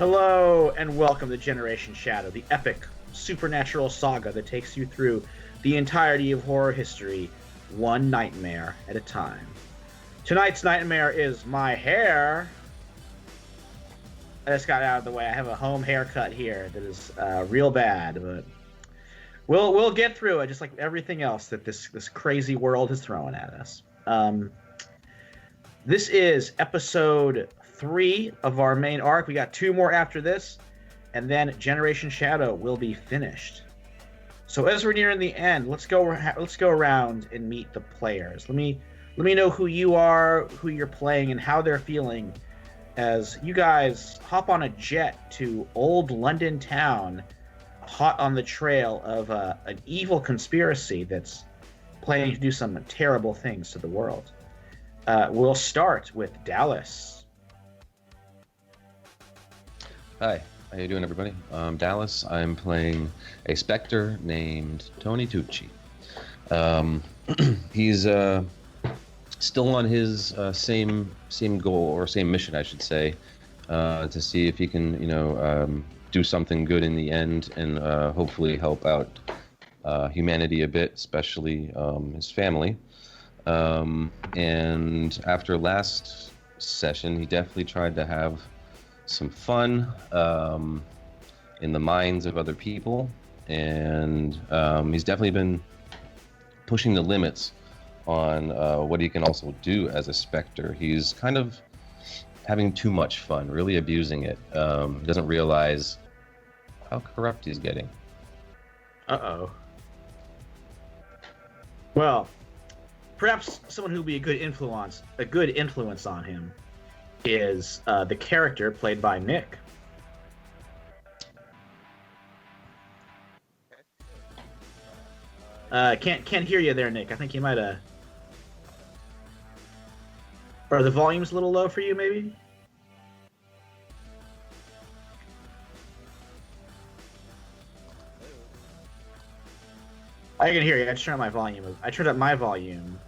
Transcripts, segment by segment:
Hello and welcome to Generation Shadow, the epic supernatural saga that takes you through the entirety of horror history, one nightmare at a time. Tonight's nightmare is my hair. I just got out of the way. I have a home haircut here that is real bad, but we'll get through it just like everything else that this crazy world is throwing at us. This is episode 3 of our main arc. We got 2 more after this, and then Generation Shadow will be finished. So as we're nearing the end, let's go around and meet the players. Let me know who you are, who you're playing, and how they're feeling as you guys hop on a jet to old London town, hot on the trail of an evil conspiracy that's planning to do some terrible things to the world. We'll start with Dallas. Hi, how you doing, everybody? Dallas. I'm playing a specter named Tony Tucci. He's still on his same goal, or same mission, I should say, to see if he can, do something good in the end, and hopefully help out humanity a bit, especially his family. And after last session, he definitely tried to have some fun in the minds of other people, and he's definitely been pushing the limits on what he can also do as a specter. He's kind of having too much fun, really abusing it. He doesn't realize how corrupt he's getting. Uh-oh. Well, perhaps someone who would be a good influence on him is the character played by Nick. Can't hear you there, Nick. I think you might have. Or the volume's a little low for you, maybe? I can hear you. I just turned up my volume. I turned up my volume.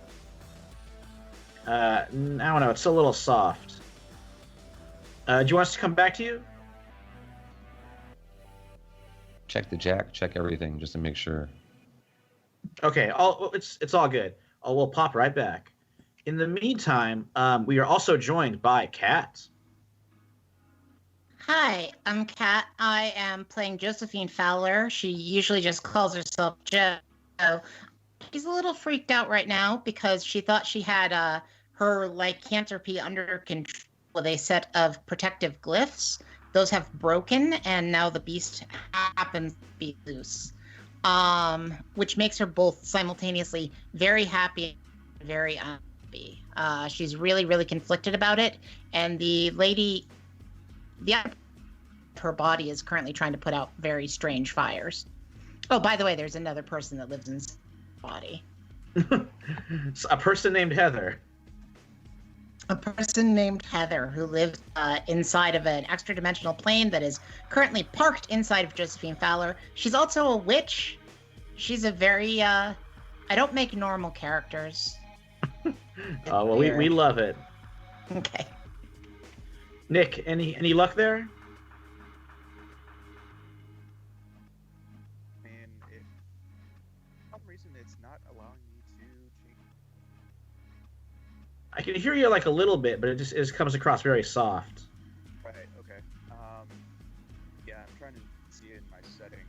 I don't know. It's a little soft. Do you want us to come back to you? Check the jack, check everything, just to make sure. Okay, it's all good. We'll pop right back. In the meantime, we are also joined by Kat. Hi, I'm Kat. I am playing Josephine Fowler. She usually just calls herself Jo. She's a little freaked out right now because she thought she had her lycanthropy under control with a set of protective glyphs. Those have broken, and now the beast happens to be loose, which makes her both simultaneously very happy and very unhappy. She's really, really conflicted about it, and her body is currently trying to put out very strange fires. Oh, by the way, there's another person that lives in the body. A person named Heather. A person named Heather who lives inside of an extra-dimensional plane that is currently parked inside of Josephine Fowler. She's also a witch. She's a very... I don't make normal characters. Well, we love it. Okay. Nick, any luck there? I can hear you like a little bit, but it just comes across very soft. Right, okay. Yeah, I'm trying to see it in my settings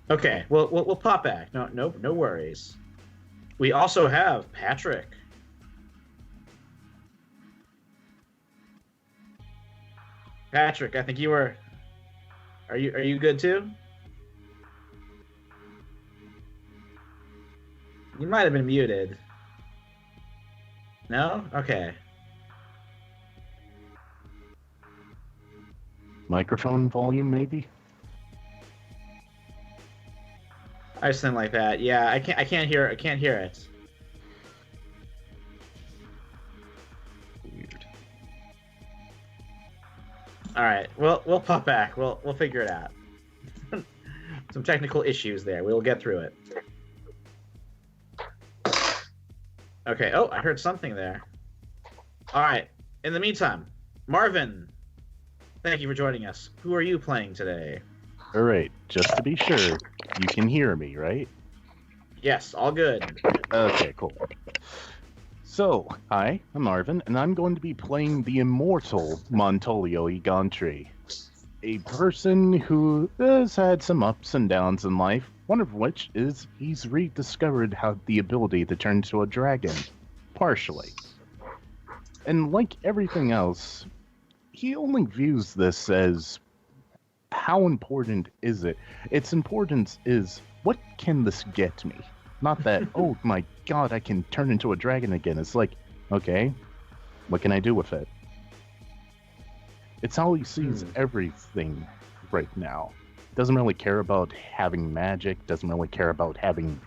Okay, well, we'll pop back. No worries. We also have Patrick. Patrick, I think you were... Are you good too? You might have been muted. No? Okay. Microphone volume, maybe? I just think like that. Yeah, I can't hear it. Weird. All right. We'll pop back. We'll figure it out. Some technical issues there. We'll get through it. Okay. Oh, I heard something there. All right. In the meantime, Marvin, Thank you for joining us. Who are you playing today? All right, just to be sure, you can hear me, right? Yes, all good. Okay, cool. So, hi, I'm Marvin, and I'm going to be playing the immortal Montolio Egantri, a person who has had some ups and downs in life, one of which is he's rediscovered the ability to turn into a dragon, partially. And like everything else, he only views this as how important is it? Its importance is, what can this get me? Not that, oh my god, I can turn into a dragon again. It's like, okay, what can I do with it? It's how he sees everything right now. Doesn't really care about having magic, doesn't really care about having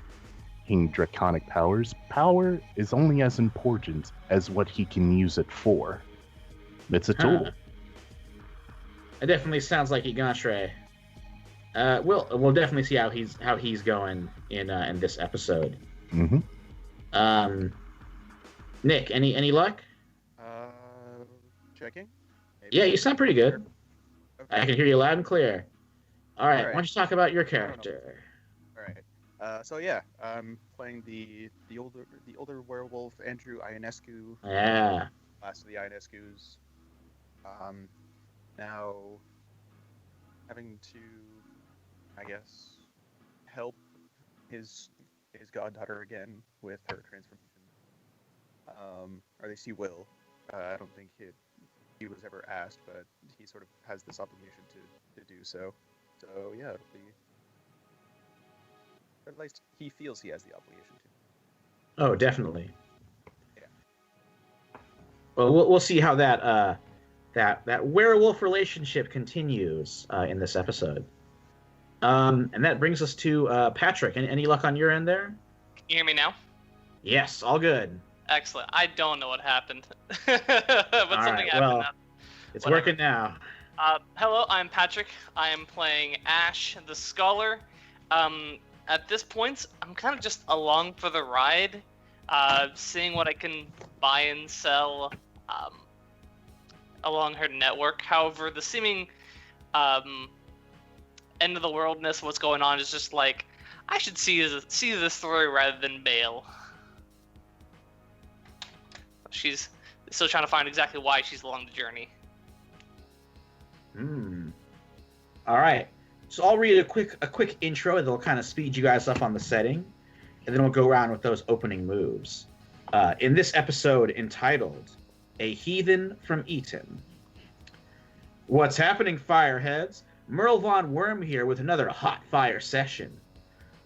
draconic powers. Power is only as important as what he can use it for. It's a tool. It definitely sounds like Igantre. We'll definitely see how he's going in this episode. Mm-hmm. Nick, any luck? Checking. Maybe. Yeah, you sound pretty good. Okay. I can hear you loud and clear. All right, All right. why don't you talk about your character? All right. So yeah, I'm playing the older werewolf Andrew Ionescu. Yeah. Last of the Ionescus. Now having to, I guess, help his goddaughter again with her transformation. Or at least he will. I don't think he was ever asked, but he sort of has this obligation to do so. So yeah, it'll be. Or at least he feels he has the obligation to. Oh, definitely. Yeah. Well, we'll see how that werewolf relationship continues in this episode. And that brings us to Patrick. Any luck on your end there? Can you hear me now? Yes, all good. Excellent. I don't know what happened, but something happened. Well, it's Whatever. working now. Hello, I'm Patrick. I am playing Ash the Scholar. At this point, I'm kind of just along for the ride, seeing what I can buy and sell along her network. However, the seeming end of the worldness, what's going on, is just like, I should see this through rather than bail. She's still trying to find exactly why she's along the journey. All right. So I'll read a quick intro that'll kind of speed you guys up on the setting, and then we'll go around with those opening moves. In this episode entitled "A Heathen from Eton." What's happening, fireheads? Merle Von Worm here with another hot fire session.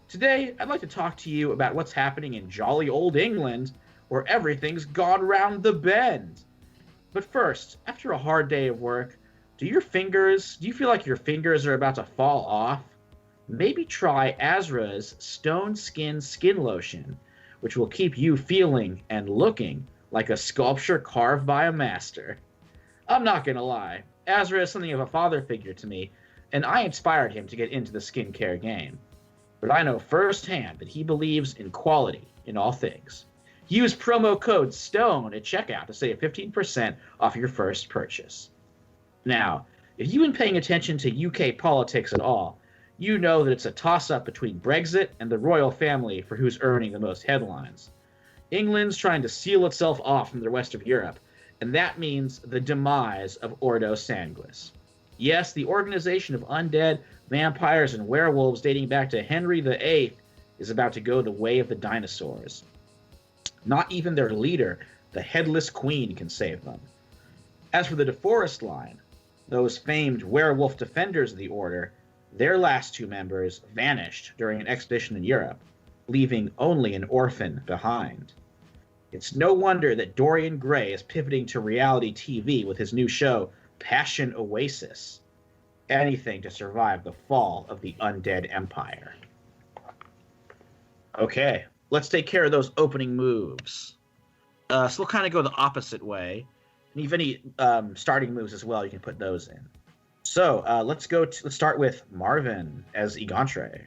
Today, I'd like to talk to you about what's happening in jolly old England, where everything's gone round the bend. But first, after a hard day of work, do you feel like your fingers are about to fall off? Maybe try Azra's Stone Skin Lotion, which will keep you feeling and looking like a sculpture carved by a master. I'm not gonna lie, Azra is something of a father figure to me, and I inspired him to get into the skincare game. But I know firsthand that he believes in quality in all things. Use promo code STONE at checkout to save 15% off your first purchase. Now, if you've been paying attention to UK politics at all, you know that it's a toss-up between Brexit and the royal family for who's earning the most headlines. England's trying to seal itself off from the rest of Europe, and that means the demise of Ordo Sanguis. Yes, the organization of undead, vampires, and werewolves dating back to Henry VIII is about to go the way of the dinosaurs. Not even their leader, the Headless Queen, can save them. As for the DeForest line, those famed werewolf defenders of the Order, their last two members vanished during an expedition in Europe, leaving only an orphan behind. It's no wonder that Dorian Gray is pivoting to reality TV with his new show, Passion Oasis. Anything to survive the fall of the undead empire. Okay, let's take care of those opening moves. So we'll kind of go the opposite way. And if any starting moves as well, you can put those in. So let's start with Marvin as Igantre.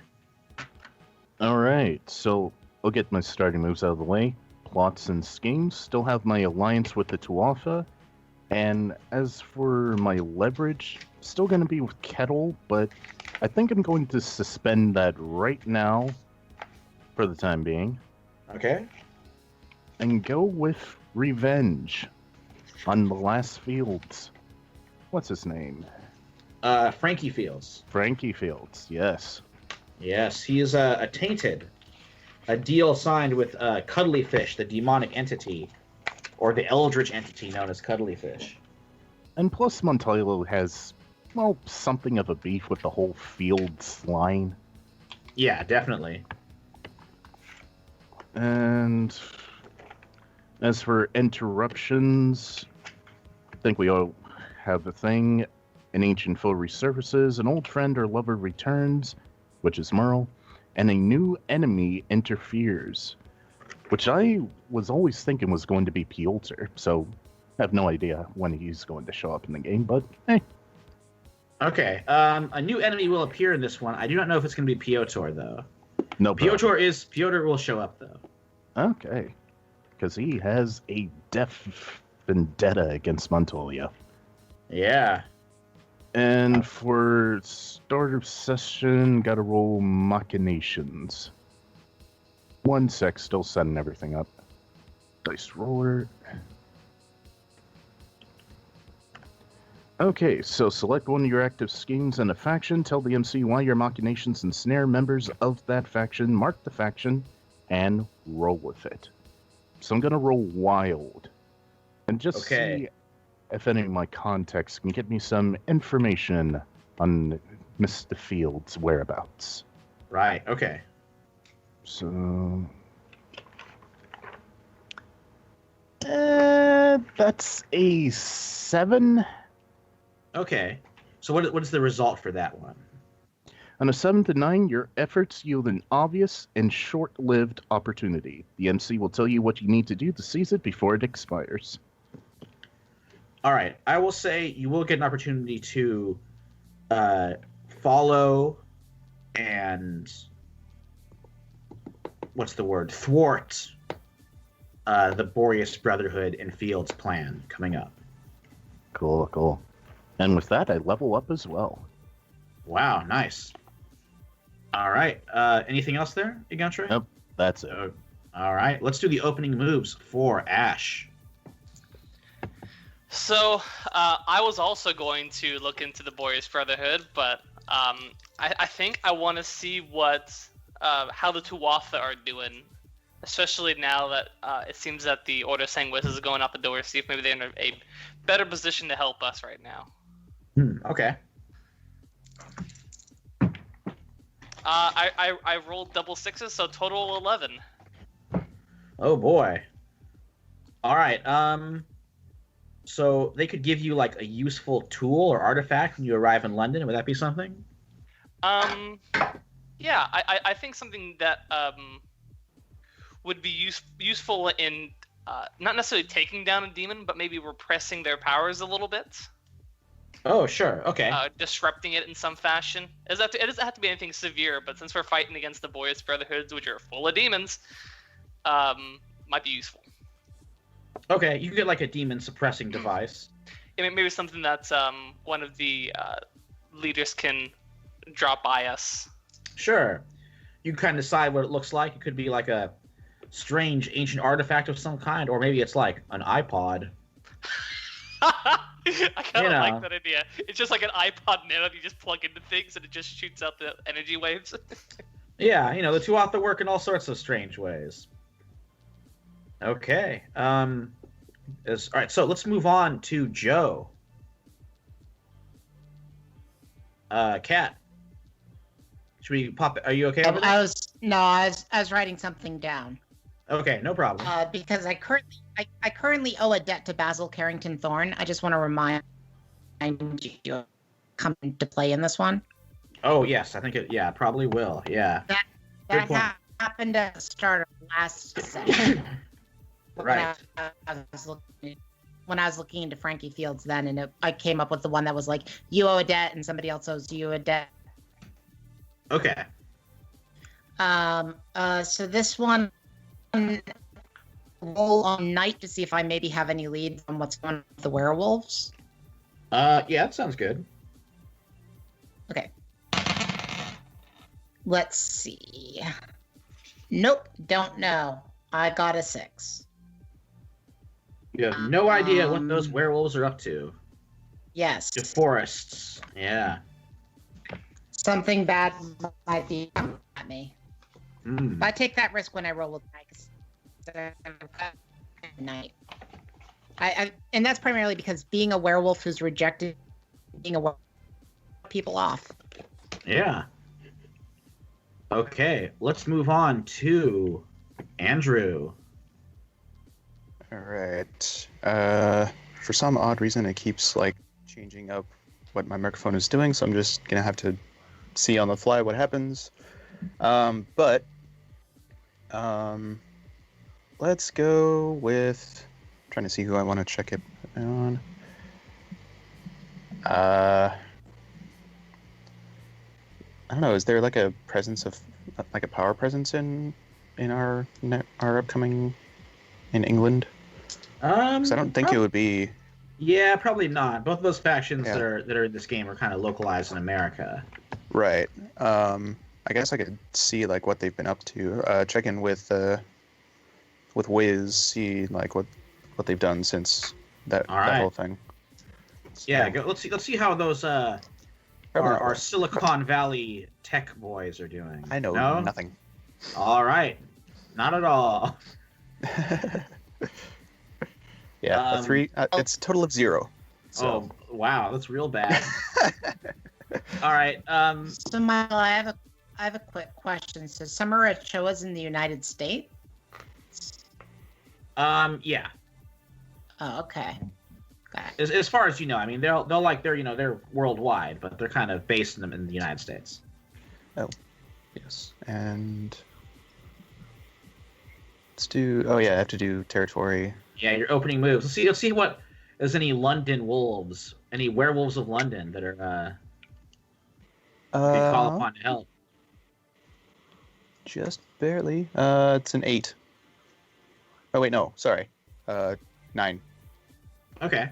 All right, so I'll get my starting moves out of the way. Plots and schemes. Still have my alliance with the Tuatha, And as for my leverage, still going to be with Kettle, but I think I'm going to suspend that right now for the time being Okay. and go with Revenge on the last Fields. What's his name? Frankie Fields. Frankie Fields, yes. Yes, he is a tainted. A deal signed with Cuddlyfish, the demonic entity, or the eldritch entity known as Cuddlyfish. And plus Montallo has, well, something of a beef with the whole Fields line. Yeah, definitely. And as for interruptions, I think we all have a thing. An ancient foe resurfaces, an old friend or lover returns, which is Merle, and a new enemy interferes, which I was always thinking was going to be Piotr, so I have no idea when he's going to show up in the game, but hey. Okay, a new enemy will appear in this one. I do not know if it's going to be Piotr, though. No problem. Piotr will show up, though. Okay, because he has a death vendetta against Montoya. Yeah. And for start of session, gotta roll Machinations. 1 sec, still setting everything up. Dice roller. Okay, so select one of your active schemes in a faction, tell the MC why your machinations ensnare members of that faction, mark the faction, and roll with it. So I'm gonna roll Wild. And just see if any of my contacts can get me some information on Mr. Fields' whereabouts. Right, okay. So... that's a 7. Okay. So what is the result for that one? On a 7 to 9, your efforts yield an obvious and short-lived opportunity. The MC will tell you what you need to do to seize it before it expires. All right. I will say you will get an opportunity to follow and thwart the Boreas Brotherhood and Fields plan coming up. Cool, cool. And with that, I level up as well. Wow, nice. All right. Anything else there, Igantre? Nope, that's it. All right. Let's do the opening moves for Ash. So, I was also going to look into the Boreas Brotherhood, but I think I want to see how the Tuatha are doing, especially now that it seems that the Order Sanguis is going out the door. See if maybe they're in a better position to help us right now. Okay. I rolled double 6s, so total 11. Oh boy. All right. So they could give you like a useful tool or artifact when you arrive in London. Would that be something? Yeah, I think something that would be useful in not necessarily taking down a demon, but maybe repressing their powers a little bit. Oh, sure. Okay. Disrupting it in some fashion. It doesn't have to be anything severe, but since we're fighting against the Boreas Brotherhoods, which are full of demons, might be useful. Okay, you can get like a demon suppressing device. I mean, maybe something that one of the leaders can drop by us. Sure. You can kind of decide what it looks like. It could be like a strange ancient artifact of some kind, or maybe it's like an iPod. I kind of like that idea. It's just like an iPod Nano. You just plug into things and it just shoots out the energy waves. Yeah, the Tuatha work in all sorts of strange ways. Okay. All right, so let's move on to Joe. Kat. Should we pop? Are you okay? I was writing something down. Okay, no problem. Because I currently owe a debt to Basil Carrington Thorne. I just want to remind you come into play in this one. Oh yes, I think it. Yeah, probably will. Yeah. That happened at the start of last session. Right. When I was looking into Frankie Fields then, and I came up with the one that was like, you owe a debt and somebody else owes you a debt. Okay. So this one roll on night to see if I maybe have any leads on what's going on with the werewolves? Yeah, that sounds good. Okay. Let's see. Nope, don't know. I got a 6. You have no idea what those Um, werewolves are up to. Yes. DeForests. Yeah. Something bad might be coming at me. Mm. But I take that risk when I roll with night. And that's primarily because being a werewolf who's rejected being a werewolf people off. Yeah. Okay, let's move on to Andrew. All right. For some odd reason, it keeps like changing up what my microphone is doing, so I'm just gonna have to see on the fly what happens. Let's go with trying to see who I want to check it on. I don't know. Is there like a presence of like a power presence in our upcoming in England? Because I don't think it would be. Yeah, probably not. Both of those factions Yeah. that are in this game are kind of localized in America. Right. I guess I could see like what they've been up to. Check in with Wiz, see like what they've done since that whole thing. Yeah, let's see how those Probably not our well. Silicon Valley tech boys are doing. I know No? nothing. All right, not at all. Yeah, a 3. It's a total of 0. So. Oh wow, that's real bad. All right. So Michael, I have a quick question. So Summer Ochoa's in the United States? Yeah. Oh, okay. Got it. As far as you know, I mean, they're worldwide, but they're kind of based in the United States. Yes, and let's do. Oh yeah, I have to do territory. Yeah, your opening moves. Let's see what there's any London wolves, any werewolves of London that are they call upon to help. Just barely. It's an 8. Oh wait, no, sorry. 9. Okay.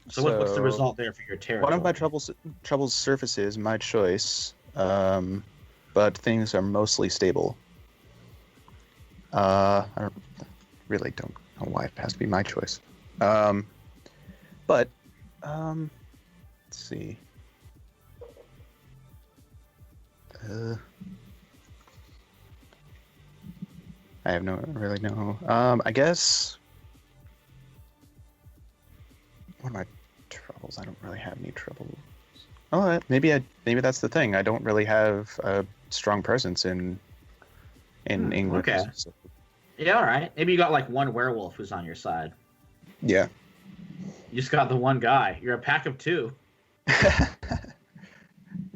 So what's the result there for your territory? One of my troubles surfaces, my choice, but things are mostly stable. I really don't know why it has to be my choice. But let's see. I have really no. I guess one of my troubles. I don't really have any troubles. Oh, maybe that's the thing. I don't really have a strong presence in England. Okay. So, Yeah, all right. Maybe you got like one werewolf who's on your side. yeah. You just got the one guy. You're a pack of 2. At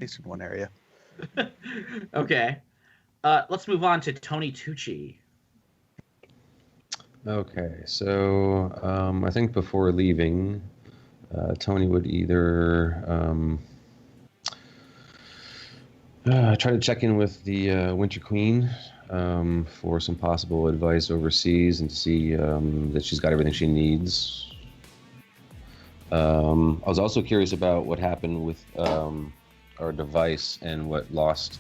least in one area. Okay. Let's move on to Tony Tucci. Okay, so I think before leaving, Tony would either try to check in with the Winter Queen for some possible advice overseas and to see that she's got everything she needs. I was also curious about what happened with our device and what Lost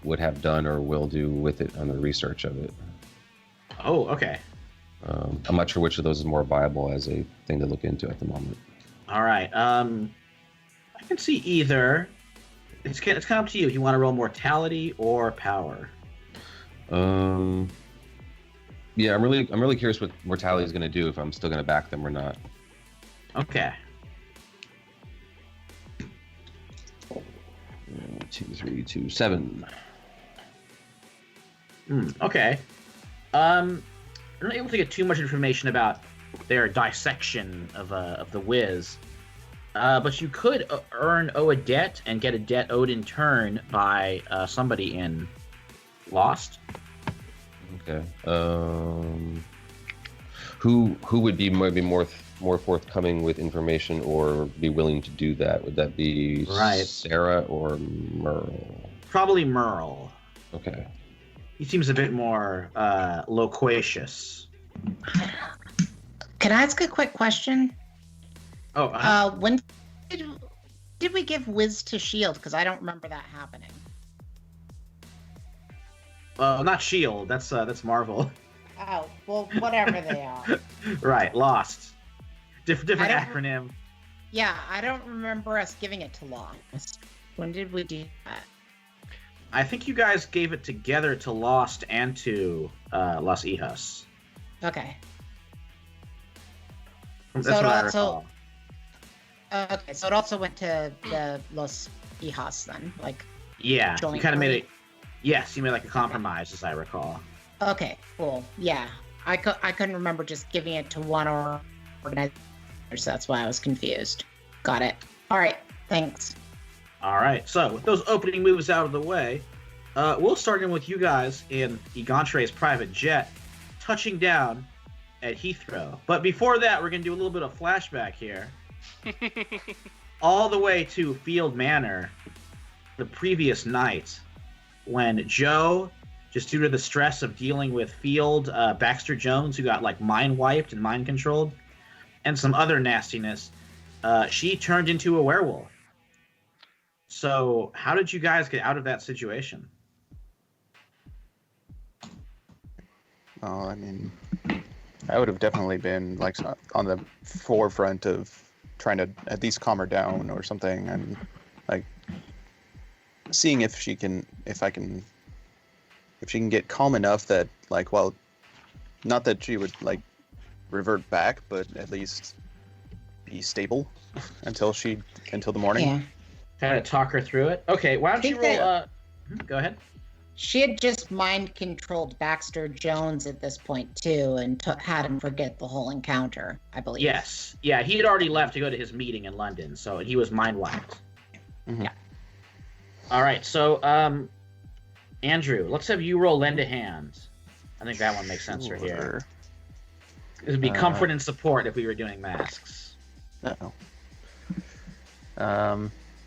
would have done or will do with it on the research of it. Oh, okay. I'm not sure which of those is more viable as a thing to look into at the moment. All right. I can see either. It's kind of up to you. If you want to roll mortality or power. Yeah, I'm really curious what mortality is going to do, if I'm still going to back them or not. Okay. 2, 3, 2, 7. Okay. I'm not able to get too much information about their dissection of the Wiz, but you could owe a debt and get a debt owed in turn by somebody in Lost. Okay. Who would be maybe more forthcoming with information or be willing to do that? Would that be Right. Sarah or Merle? Probably Merle. Okay. He seems a bit more loquacious. Can I ask a quick question? Oh, When did we give Wiz to Shield? Because I don't remember that happening. not Shield. That's Marvel. Oh, well, whatever they are. Right, Lost. Different I don't- acronym. Yeah, I don't remember us giving it to Lost. When did we do that? I think you guys gave it together to Lost and to Los Hijos. Okay. That's So what it I also- recall. Okay, so it also went to the Los Hijos then, like. Yeah, you jointly? kind of made it. Yes, you made like a compromise, as I recall. Okay, cool. Yeah, I couldn't remember just giving it to one organizer, so that's why I was confused. Got it. All right, thanks. All right, so with those opening moves out of the way, we'll start in with you guys in Egantre's private jet, touching down at Heathrow. But before that, we're going to do a little bit of flashback here. All the way to Field Manor the previous night when Joe, just due to the stress of dealing with Field Baxter Jones, who got like mind wiped and mind controlled, and some other nastiness, she turned into a werewolf. So how did you guys get out of that situation? Oh, I mean, I would have definitely been like on the forefront of trying to at least calm her down or something, and like seeing if she can get calm enough that like, well, not that she would like revert back, but at least be stable until the morning. Yeah, Kind of talk her through it. Okay, why don't you think roll? Go ahead. she had just mind controlled Baxter Jones at this point too, and had him forget the whole encounter, I believe. Yes, yeah, he had already left to go to his meeting in London, so he was mind wiped. Mhm. Yeah. All right, so Andrew, let's have you roll lend a hand. I think that one makes sense right here. Sure. It would be comfort and support if we were doing masks. Uh-oh.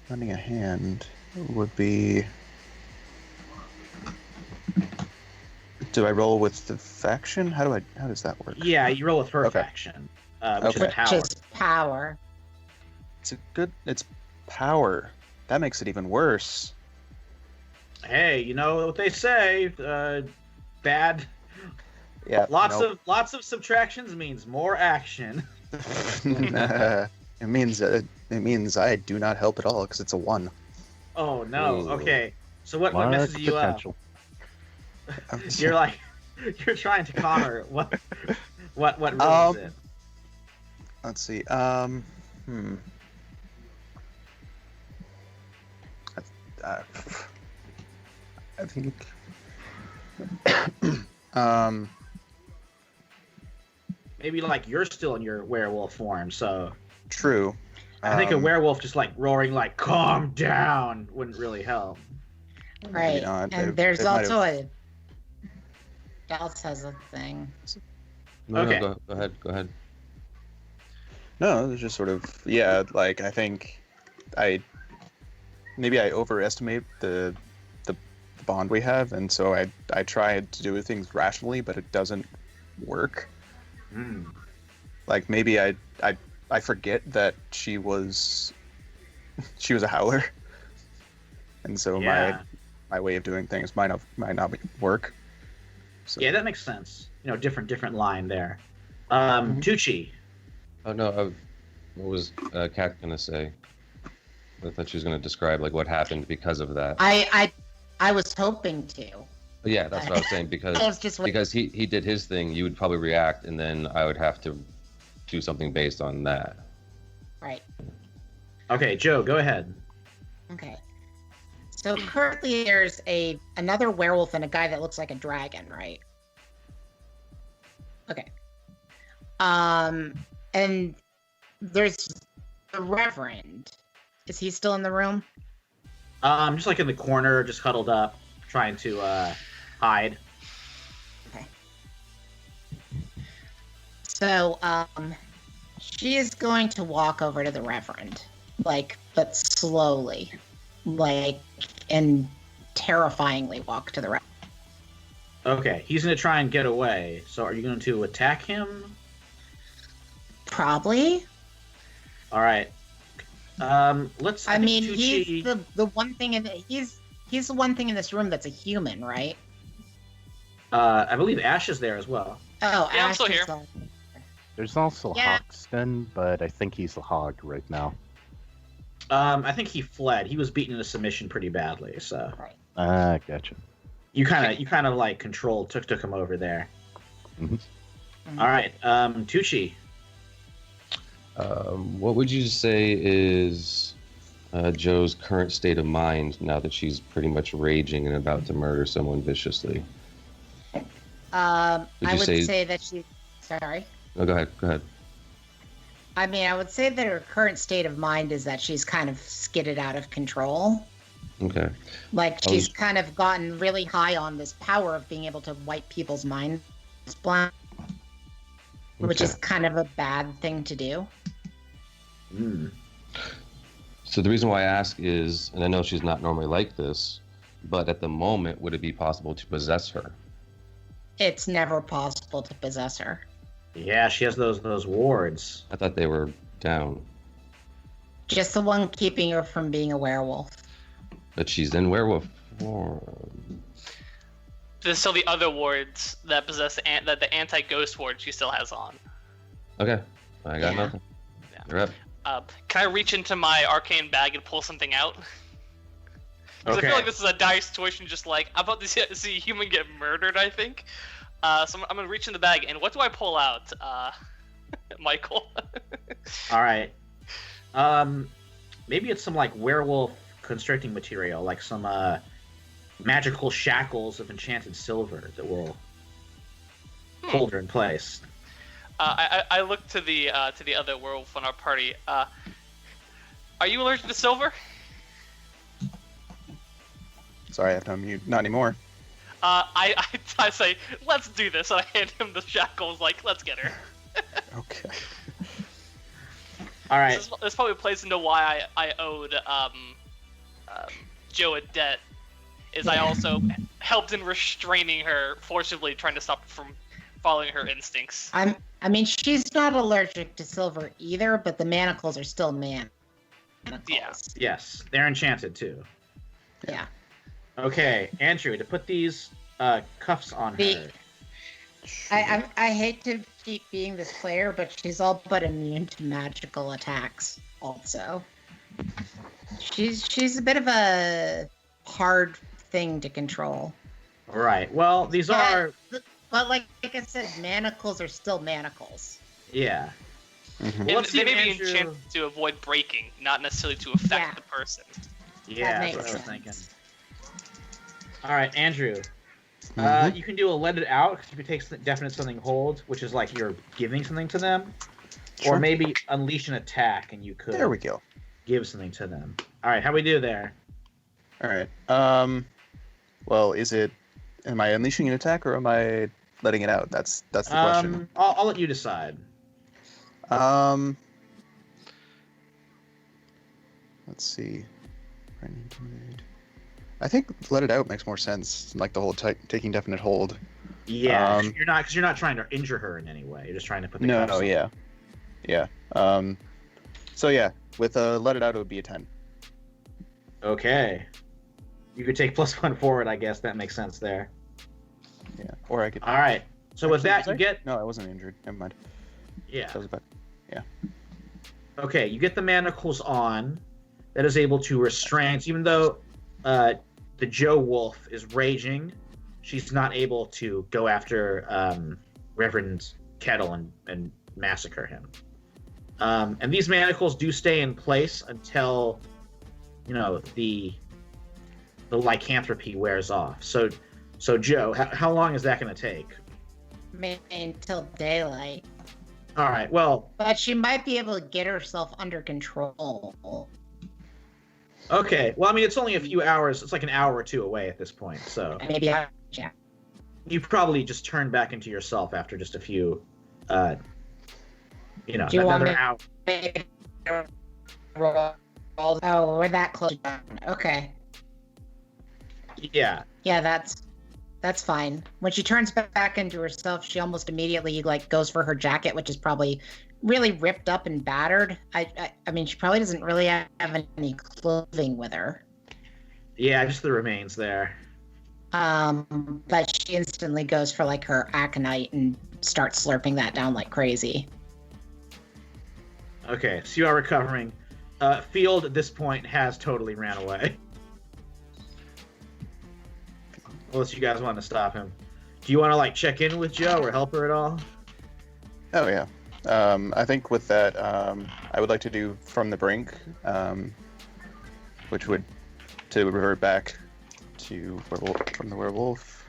Lending a hand would be. Do I roll with the faction? How does that work? Yeah, you roll with her Okay. faction, which Okay. is power. Just power. It's power. That makes it even worse. Hey, you know what they say? Bad. Yeah. Lots of subtractions means more action. It means I do not help at all because it's a 1. Oh no. Ooh. Okay. So what Mark messes you up? potential. You're like, you're trying to calm her. What rules it? Let's see. I think. Maybe like you're still in your werewolf form, so True. I think a werewolf just like roaring like "calm down" wouldn't really help. Right. not. And It- there's it might also a. Dallas has a thing. No, Okay. no, go ahead. No, it's just sort of like I think I overestimate the bond we have, and so I try to do things rationally, but it doesn't work. Hmm. Like maybe I forget that she was a howler, and so Yeah. my way of doing things might not work. So, Yeah, that makes sense. You know, different line there. Mm-hmm. Tucci. Oh no, what was Kat gonna say? I thought she was gonna describe like what happened because of that. I was hoping to. But yeah, that's what I was saying I was just because he did his thing, you would probably react, and then I would have to do something based on that. right. Okay, Joe, go ahead. Okay. So currently there's another werewolf and a guy that looks like a dragon, right? Okay. And there's the Reverend. Is he still in the room? Just like in the corner, just huddled up, trying to hide. Okay. So, she is going to walk over to the Reverend, but slowly, and terrifyingly walk to the Reverend. Okay, he's going to try and get away. So are you going to attack him? Probably. All right. Let's. I mean, Tucci- he's the one thing he's the one thing in this room that's a human, right? I believe Ash is there as well. Oh, Yeah, I'm Ash still is here. the- There's also Yeah. Hoxton, but I think he's the hog right now. I think he fled. He was beaten into submission pretty badly. So Right. Gotcha. you kind of like controlled, took him over there. Mhm. All right, Tucci. What would you say is Joe's current state of mind now that she's pretty much raging and about to murder someone viciously? I you would say- say that she. Sorry. Oh, go ahead. Go ahead. I mean, I would say that her current state of mind is that she's kind of skidded out of control. Okay. Like I she's was- kind of gotten really high on this power of being able to wipe people's minds blank, which Okay. is kind of a bad thing to do. Mm. So the reason why I ask is, and I know she's not normally like this, but at the moment, would it be possible to possess her? It's never possible to possess her. Yeah, she has those wards. I thought they were down, Just the one keeping her from being a werewolf. but she's in werewolf form. There's still the other wards that possess that the anti-ghost ward she still has on. Okay, I got Yeah. nothing. Yeah. You're up. Can I reach into my arcane bag and pull something out? Because I Okay. feel like this is a dire situation, just like I'm about to see a human get murdered, I think. So I'm gonna reach in the bag, and what do I pull out, Michael? All right. Maybe it's some like werewolf constricting material, like some magical shackles of enchanted silver that will hold her in place. I look to the other werewolf on our party. Are you allergic to silver? Sorry, I have to unmute. Not anymore. I say, let's do this. And I hand him the shackles, like, let's get her. Okay. All right. This probably plays into why I owed Joe a debt. Is I also helped in restraining her, forcibly trying to stop her from following her instincts. I mean, she's not allergic to silver either, but the manacles are still manacles. Yeah. Yes, they're enchanted too. Yeah. Okay, Andrew, to put these cuffs on her. I hate to keep being this player, but she's all but immune to magical attacks. Also, she's a bit of a hard thing to control. Right. Well, these Yeah. are. But like I said, manacles are still manacles. Yeah. Mhm. And let's see they if may be Andrew- enchanted to avoid breaking, not necessarily to affect Yeah. the person. Yeah, makes that's what I was sense. thinking. All right, Andrew. Mhm. You can do a let it out because if it takes definite something hold, which is like you're giving something to them, Sure. or maybe unleash an attack and you could There we go. give something to them. All right, how we do there? All right. Well, am I unleashing an attack or am I letting it out? That's the question. I'll let you decide. Let's see. I think let it out makes more sense. Like the whole taking definite hold. Yeah, Um, you're not trying to injure her in any way. You're just trying to put the No, cuffs no, on. yeah. So yeah, with let it out, it would be a 10. Okay. You could take +1 forward, I guess. That makes sense there. Yeah. Or I could. All right. So with Actually, that, was you I? get No, I wasn't injured. Never mind. yeah. That was about. Okay, you get the manacles on. That is able to restrain. So even though the Joe Wolf is raging, she's not able to go after Reverend Kettle and massacre him. And these manacles do stay in place until the lycanthropy wears off. So Joe, how long is that going to take? Maybe until daylight. All right. Well, But she might be able to get herself under control. okay. Well, I mean, it's only a few hours. It's like an hour or two away at this point. So Maybe yeah. you probably just turn back into yourself after just a few, Do you want another me- hour. Oh, we're that close. Okay. Yeah. Yeah, that's That's fine. When she turns back into herself, she almost immediately like goes for her jacket, which is probably really ripped up and battered. I mean, she probably doesn't really have any clothing with her. Yeah, just the remains there. But she instantly goes for like her aconite and starts slurping that down like crazy. Okay, so you are recovering. Field at this point has totally ran away. Unless you guys want to stop him. Do you want to like check in with Joe or help her at all? Oh yeah. I think with that, I would like to do from the brink, which would to revert back to werewolf, from the werewolf.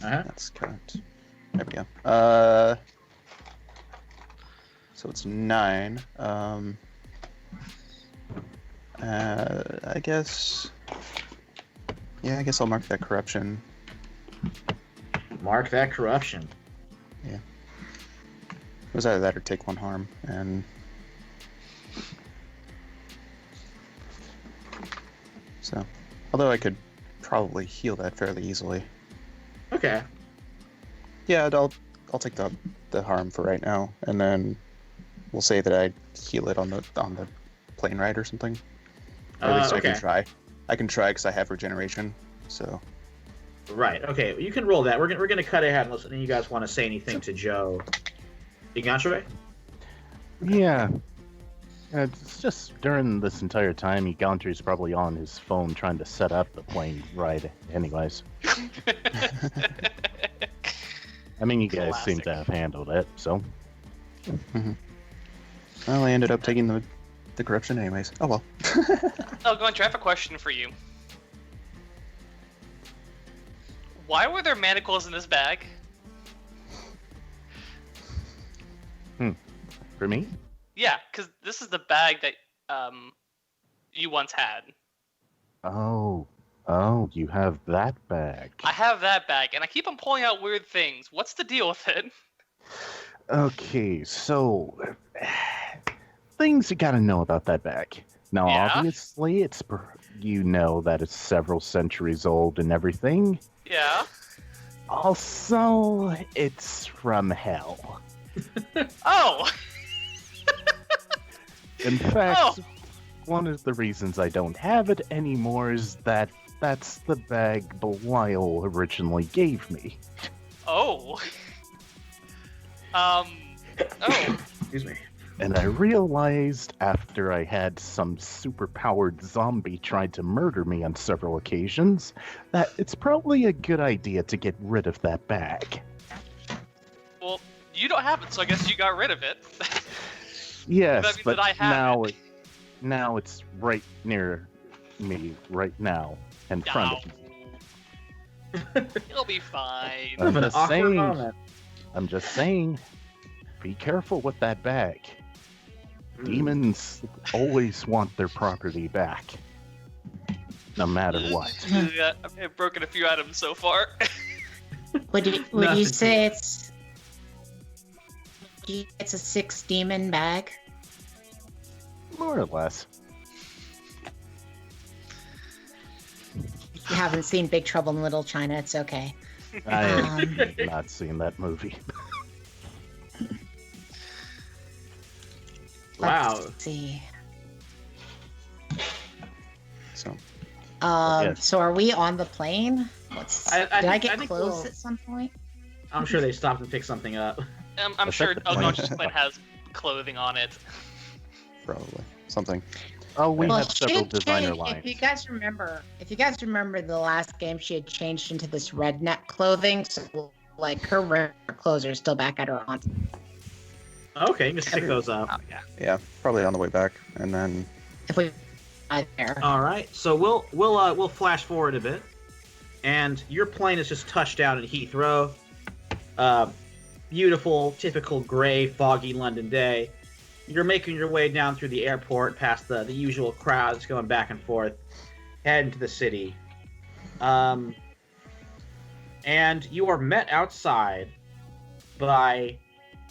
That's correct. There we go. So it's 9. I guess. Yeah, I guess I'll mark that corruption. Mark that corruption. Yeah. It was either that or take 1 harm, and so. Although I could probably heal that fairly easily. Okay. Yeah, I'll take the harm for right now, and then we'll say that I heal it on the plane ride or something. Or at least okay. I can try. I can try because I have regeneration. So. Right. Okay. You can roll that. We're gonna cut ahead unless any of you guys want to say anything to Joe. Igantre? Yeah. It's just during this entire time, Gantry's probably on his phone trying to set up the plane ride anyways. I mean, you guys seem to have handled it, so. Mm-hmm. Well, I ended up taking the corruption anyways. Oh well. Oh, Gunter, I have a question for you. Why were there manacles in this bag? For me? Yeah, because this is the bag that you once had. Oh, you have that bag. I have that bag, and I keep on pulling out weird things. What's the deal with it? Okay, so things you gotta know about that bag. Now, Yeah? obviously, you know that it's several centuries old and everything. Yeah. Also, it's from hell. Oh! In fact, one of the reasons I don't have it anymore is that that's the bag Belial originally gave me. Oh. Excuse me. And I realized after I had some super-powered zombie tried to murder me on several occasions, that it's probably a good idea to get rid of that bag. Well, you don't have it, so I guess you got rid of it. Yes, That means but that I have now it's right near me, right now, in front of me. You'll be fine. I'm An just awkward saying. moment. I'm just saying. Be careful with that bag. Demons always want their property back, no matter what. Yeah, I've broken a few items so far. Would you say it's a 6 demon bag? More or less. If you haven't seen Big Trouble in Little China, it's okay. I have not seen that movie. Wow. Let's see. So. Yes. So are we on the plane? Did I get think close we'll- at some point? I'm sure they stopped and picked something up. I'm I sure set the plane. Unconscious Plane has clothing on it. Probably something. Oh, we Well, have several she designer changed- lines. If you guys remember the last game, she had changed into this redneck clothing, so like her regular clothes are still back at her aunt's. Okay, you can just pick those up. Oh, yeah. Yeah, probably on the way back, and then. If we there. All right, so we'll flash forward a bit, and your plane is just touched down in Heathrow. Beautiful, typical gray, foggy London day. You're making your way down through the airport, past the usual crowds going back and forth, heading to the city. And you are met outside by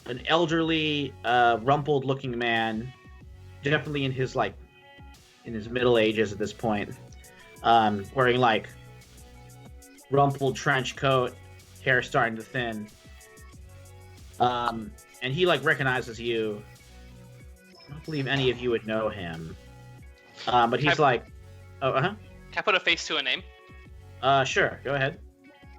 an elderly, rumpled-looking man, definitely in his middle ages at this point, wearing rumpled trench coat, hair starting to thin. And he like recognizes you. I don't believe any of you would know him. But he's like, oh, Can I put a face to a name? Sure, go ahead.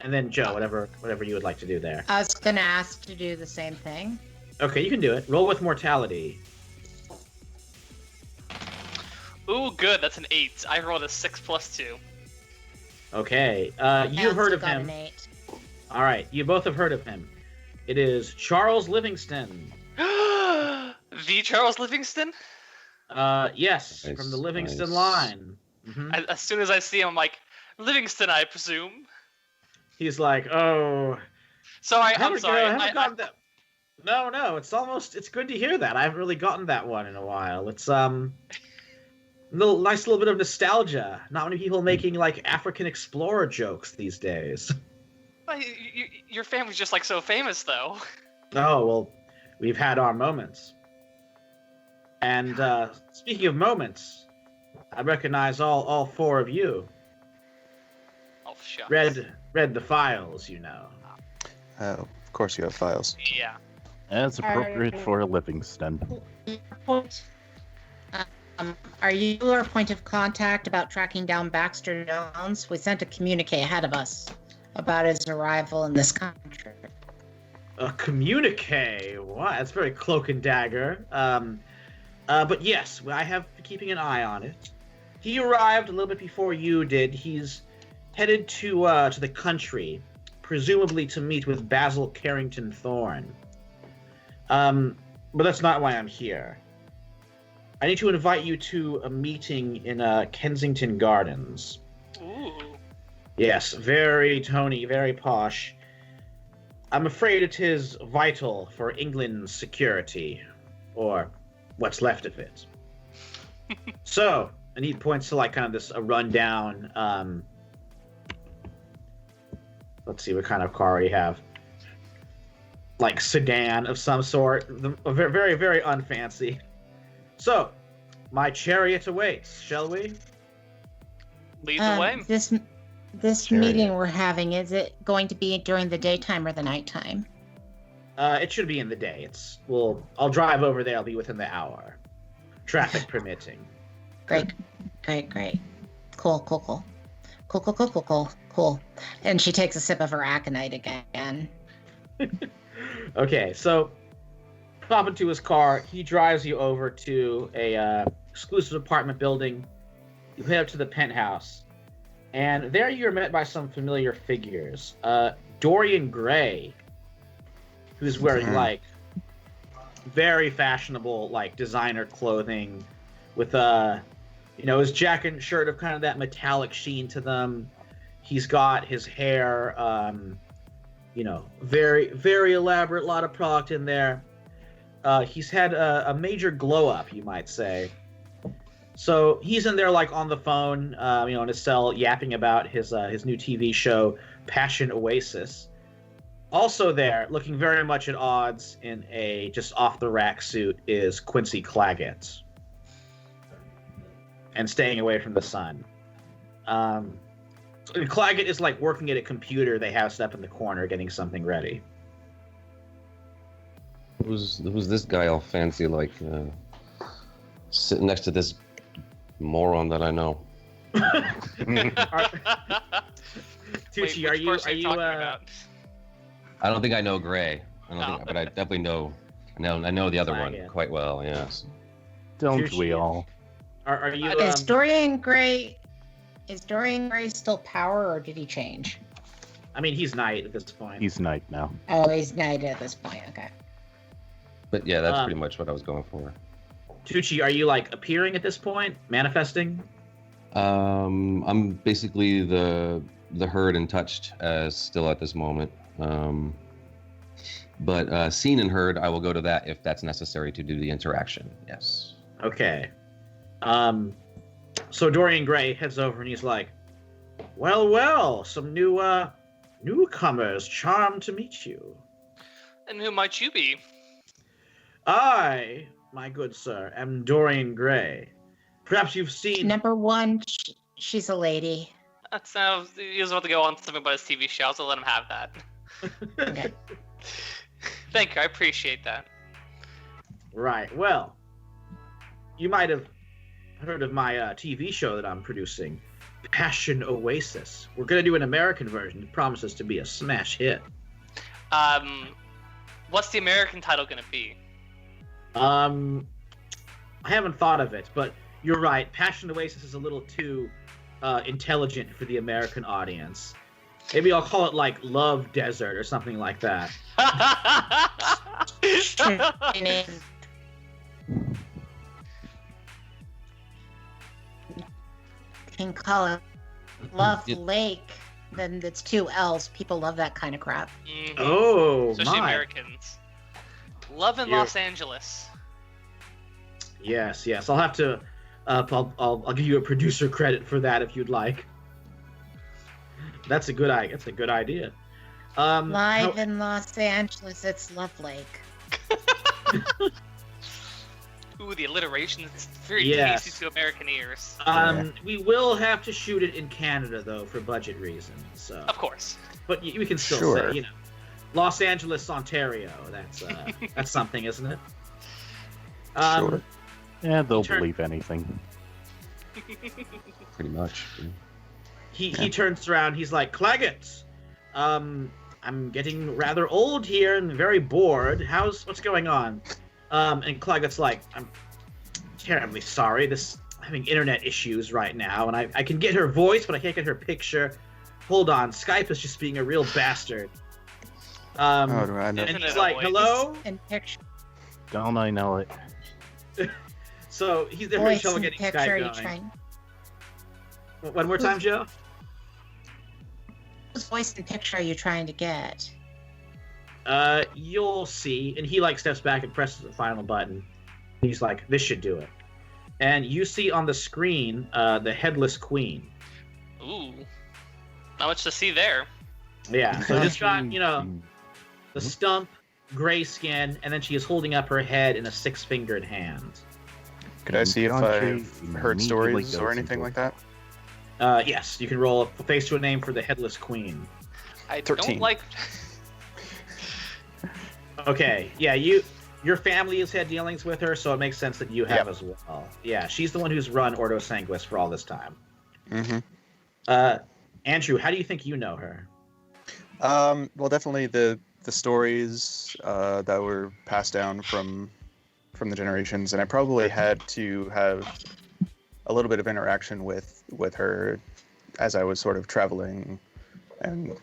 And then Joe, whatever you would like to do there. I was gonna ask to do the same thing. Okay, you can do it. Roll with mortality. Ooh, good. That's an 8. I rolled a 6 + 2. Okay, you've Alex heard of got him. an 8. All right, you both have heard of him. It is Charles Livingston. The Charles Livingston? Yes, Nice, from the Livingston nice. line. Mhm. As soon as I see him, I'm like, Livingston, I presume. He's like, oh, Sorry, I I'm haven't, sorry. I haven't gotten that. No, it's good to hear that. I haven't really gotten that one in a while. It's nice little bit of nostalgia. Not many people making like African explorer jokes these days. Your family's just like so famous, though. Oh, well, we've had our moments. And speaking of moments, I recognize all four of you. Oh, shucks. Read the files, you know. Of course you have files. Yeah. As appropriate for a Livingston. Are you our point of contact about tracking down Baxter Jones? We sent a communique ahead of us about his arrival in this country. A communique. What? That's very cloak and dagger. But yes, I have been keeping an eye on it. He arrived a little bit before you did. He's headed to the country, presumably to meet with Basil Carrington Thorne. But that's not why I'm here. I need to invite you to a meeting in Kensington Gardens. Ooh. Yes, very Tony, very posh. I'm afraid it is vital for England's security, or what's left of it. So, and he points to like kind of a rundown. Let's see what kind of car we have. Like sedan of some sort, very, very, very unfancy. So, my chariot awaits. Shall we? Lead the way. This Chariot. meeting we're having, is it going to be during the daytime or the nighttime? It should be in the day. I'll drive over there. I'll be within the hour, traffic permitting. Great. Cool. And she takes a sip of her aconite again. Okay, so pop into his car. He drives you over to a exclusive apartment building. You head up to the penthouse, and there you're met by some familiar figures. Dorian Gray, who's wearing like very fashionable like designer clothing, with his jacket and shirt of kind of that metallic sheen to them. He's got his hair, very, very elaborate, lot of product in there. He's had a major glow up, you might say. So he's in there like on the phone, in his cell, yapping about his new TV show, Passion Oasis. Also there, looking very much at odds in a just off the rack suit, is Quincy Claggett. And staying away from the sun. Claggett is like working at a computer they have set up in the corner, getting something ready. Who's this guy all fancy, like sitting next to this moron that I know? Tucci, Wait, are which you person talking about? I don't think I know Gray. But I definitely know. I know the other one Claggett. quite well. Yes. Don't Tucci we is- all? Are you? Is Dorian Gray still power, or did he change? I mean, he's knight at this point. He's knight now. Oh, he's knight at this point. Okay. But yeah, that's Um, pretty much what I was going for. Tucci, are you like appearing at this point, manifesting? I'm basically the heard and touched still at this moment. But seen and heard, I will go to that if that's necessary to do the interaction. Yes. Okay. So Dorian Gray heads over and he's like, well, some newcomers. Charmed to meet you. And who might you be? I, my good sir, am Dorian Gray. Perhaps you've seen... Number one, she's a lady. That's he was about to go on something about his TV show, so let him have that. Okay. Thank you, I appreciate that. Right. Well, you might have heard of my TV show that I'm producing, Passion Oasis. We're gonna do an American version. It promises to be a smash hit. What's the American title gonna be? I haven't thought of it, but you're right. Passion Oasis is a little too intelligent for the American audience. Maybe I'll call it like Love Desert or something like that. Can call it Love Yeah. Lake. Then it's 2 L's. People love that kind of crap. Mhm. Oh, Especially my. Americans. Love in You're- Los Angeles. Yes. I'll have to. I'll give you a producer credit for that if you'd like. That's a good idea. That's a good idea. Live in Los Angeles, it's Love Lake. Ooh, the alliteration is very Yes. tasty to American ears. We will have to shoot it in Canada though for budget reasons. So, Of course. but we can still Sure. say, Los Angeles, Ontario. That's something, isn't it? Sure. Yeah, they'll Turn- believe anything. Pretty much. He turns around. He's like, Claggett, I'm getting rather old here and very bored. What's going on? And Claggett's like, I'm terribly sorry. I'm having internet issues right now, and I can get her voice, but I can't get her picture. Hold on, Skype is just being a real bastard. Oh, do I know? And Isn't he's it like, always? hello? And picture, Don't I know it? So he's having voice trouble and getting picture. Skype You going. trying? One more time, Joe? Whose voice and picture are you trying to get? You'll see. And he steps back and presses the final button. He's like, this should do it. And you see on the screen the headless queen. Ooh. Not much to see there. Yeah. So just got, Mm. the stump, gray skin, and then she is holding up her head in a 6-fingered hand. Could I see if Country I've heard immediately stories or goes anything into like that? Yes, you can roll a face to a name for the headless queen. I 13. don't like. Okay. Yeah, your family has had dealings with her, so it makes sense that you have Yep. as well. Yeah, she's the one who's run Ordo Sanguis for all this time. Mm-hmm. Andrew, how do you think you know her? Well, definitely the stories that were passed down from the generations, and I probably had to have a little bit of interaction with her as I was sort of traveling and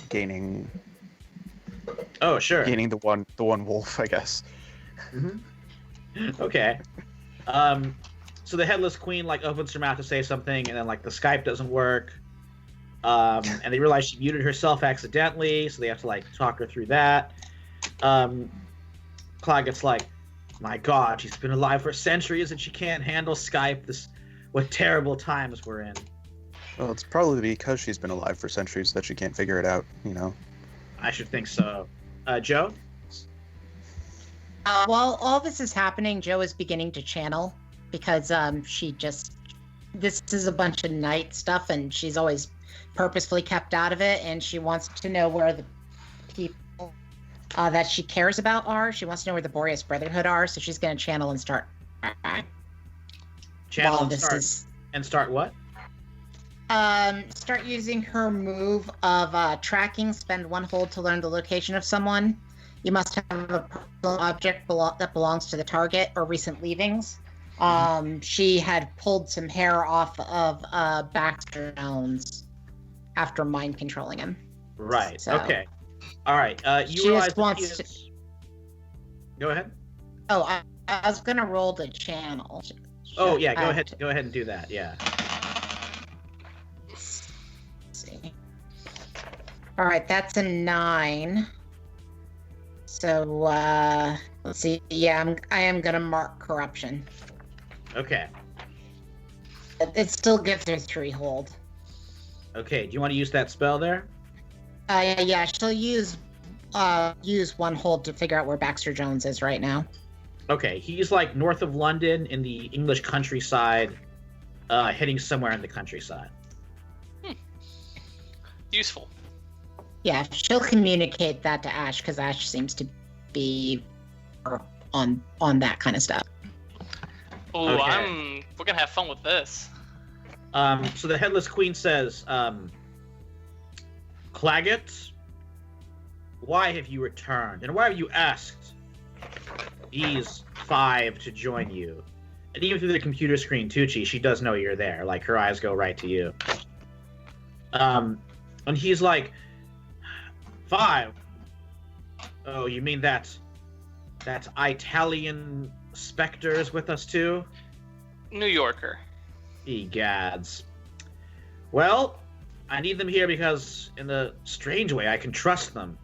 gaining Oh, sure. the one wolf, I guess. Okay. So the headless queen opens her mouth to say something, and then the Skype doesn't work. And they realize she muted herself accidentally, so they have to talk her through that. Claggett's like, my God, she's been alive for centuries and she can't handle Skype. What terrible times we're in. Well, it's probably because she's been alive for centuries that she can't figure it out, I should think so. Joe? While all this is happening, Joe is beginning to channel because this is a bunch of night stuff and she's always purposefully kept out of it, and she wants to know where the people that she cares about are. She wants to know where the Boreas Brotherhood are, so she's going to channel and start. Channel while and start what? Start using her move of tracking. Spend 1 hold to learn the location of someone. You must have a personal object that belongs to the target or recent leavings. She had pulled some hair off of Baxter Jones after mind controlling him. Right. So- Okay. All right. You She realize just that wants he is... Go ahead. Oh, I was gonna roll the channel. Oh yeah. Go I- ahead. Go ahead and do that. Yeah. Let's see. All right, that's a 9. So let's see. Yeah, I am gonna mark corruption. Okay. It still gives her 3 hold. Okay. Do you want to use that spell there? Yeah, she'll use 1 hold to figure out where Baxter Jones is right now. Okay. He's north of London in the English countryside, heading somewhere in the countryside. Useful. Yeah, she'll communicate that to Ash because Ash seems to be on that kind of stuff. Oh, Okay. we're gonna have fun with this. So the Headless Queen says, Claggett, why have you returned? And why have you asked these 5 to join you? And even through the computer screen, Tucci, she does know you're there. Like, her eyes go right to you. And he's like, 5? Oh, you mean that Italian specter's with us too? New Yorker. Egads. Well, I need them here because, in a strange way, I can trust them.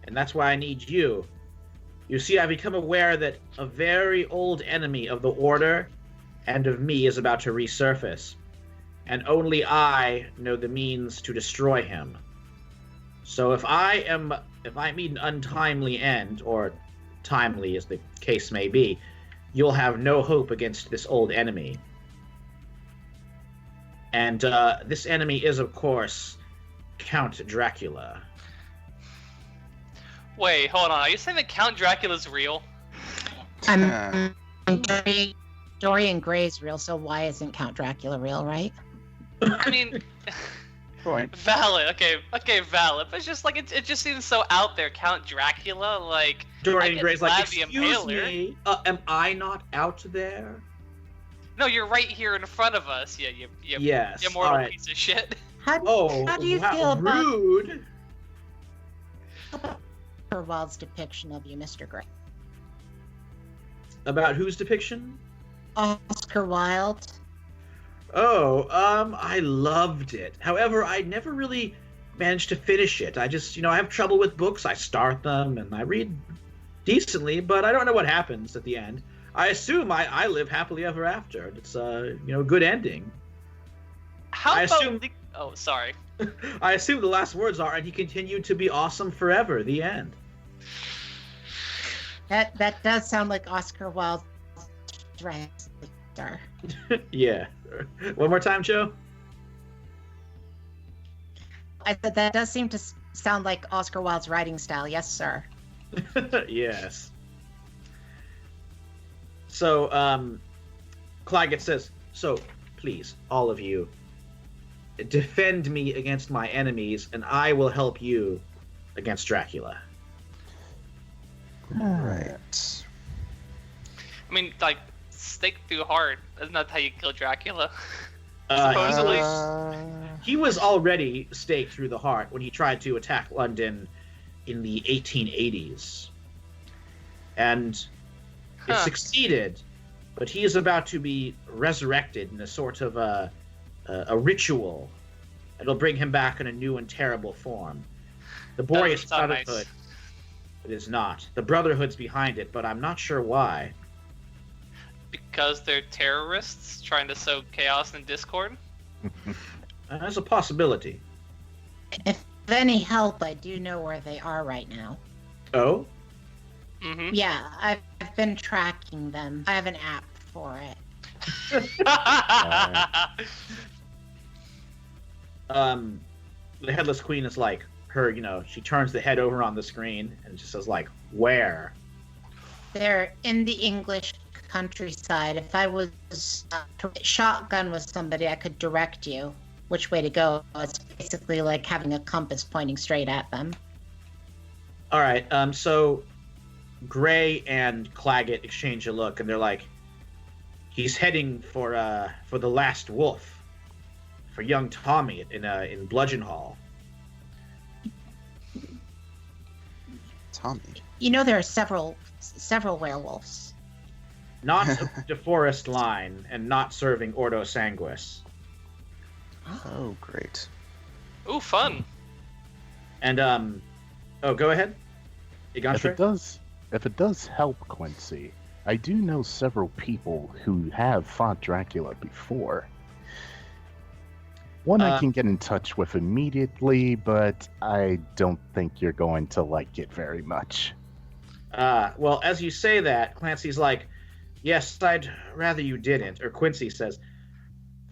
And that's why I need you. You see, I've become aware that a very old enemy of the Order and of me is about to resurface. And only I know the means to destroy him. So if I meet an untimely end, or timely as the case may be, you'll have no hope against this old enemy. And this enemy is, of course, Count Dracula. Wait, hold on. Are you saying that Count Dracula's real? Dorian Gray's real, so why isn't Count Dracula real, right? I mean, Point. valid. Okay, valid. But it's just like it just seems so out there. Count Dracula, like Dorian Gray's like, Vlad the excuse Impaler. me, am I not out there? No, you're right here in front of us. Yeah, you Yes. immortal Alright. piece of shit. How do you feel about rude. Wild's depiction of you, Mr. Gray? About whose depiction? Oscar Wilde. Oh, I loved it. However, I never really managed to finish it. I just, I have trouble with books. I start them and I read decently, but I don't know what happens at the end. I assume I live happily ever after. It's a good ending. How I about assume- Oh, sorry. I assume the last words are, and he continued to be awesome forever. The end. That does sound like Oscar Wilde's star. Yeah. One more time, Joe. I said that does seem to sound like Oscar Wilde's writing style. Yes, sir. Yes. So, Claggett says, so, please, all of you, defend me against my enemies, and I will help you against Dracula. Right. I mean, like, stake through heart. Isn't that how you kill Dracula? Uh, Supposedly. he was already staked through the heart when he tried to attack London in the 1880s. And it Huh. succeeded, but he is about to be resurrected in a sort of a ritual. It'll bring him back in a new and terrible form. The Boreas Doesn't sound Brotherhood. nice. It is not. The Brotherhood's behind it, but I'm not sure why. Because they're terrorists trying to sow chaos and discord? There's a possibility. If any help, I do know where they are right now. Oh? Mm-hmm. Yeah, I've been tracking them. I have an app for it. The Headless Queen is like, she turns the head over on the screen and just says, like, where? They're in the English countryside. If I was to shotgun with somebody, I could direct you which way to go. It's basically like having a compass pointing straight at them. All right, so Gray and Claggett exchange a look, and they're like, he's heading for the Last Wolf, for young Tommy in Bludgeon Hall. Tommy. You know, there are several werewolves. Not of the DeForest line, and not serving Ordo Sanguis. Oh, great. Ooh, fun. And go ahead. If Igantre? it does help, Quincy, I do know several people who have fought Dracula before. One I can get in touch with immediately, but I don't think you're going to like it very much. Well, as you say that, Clancy's like, yes, I'd rather you didn't. Or Quincy says,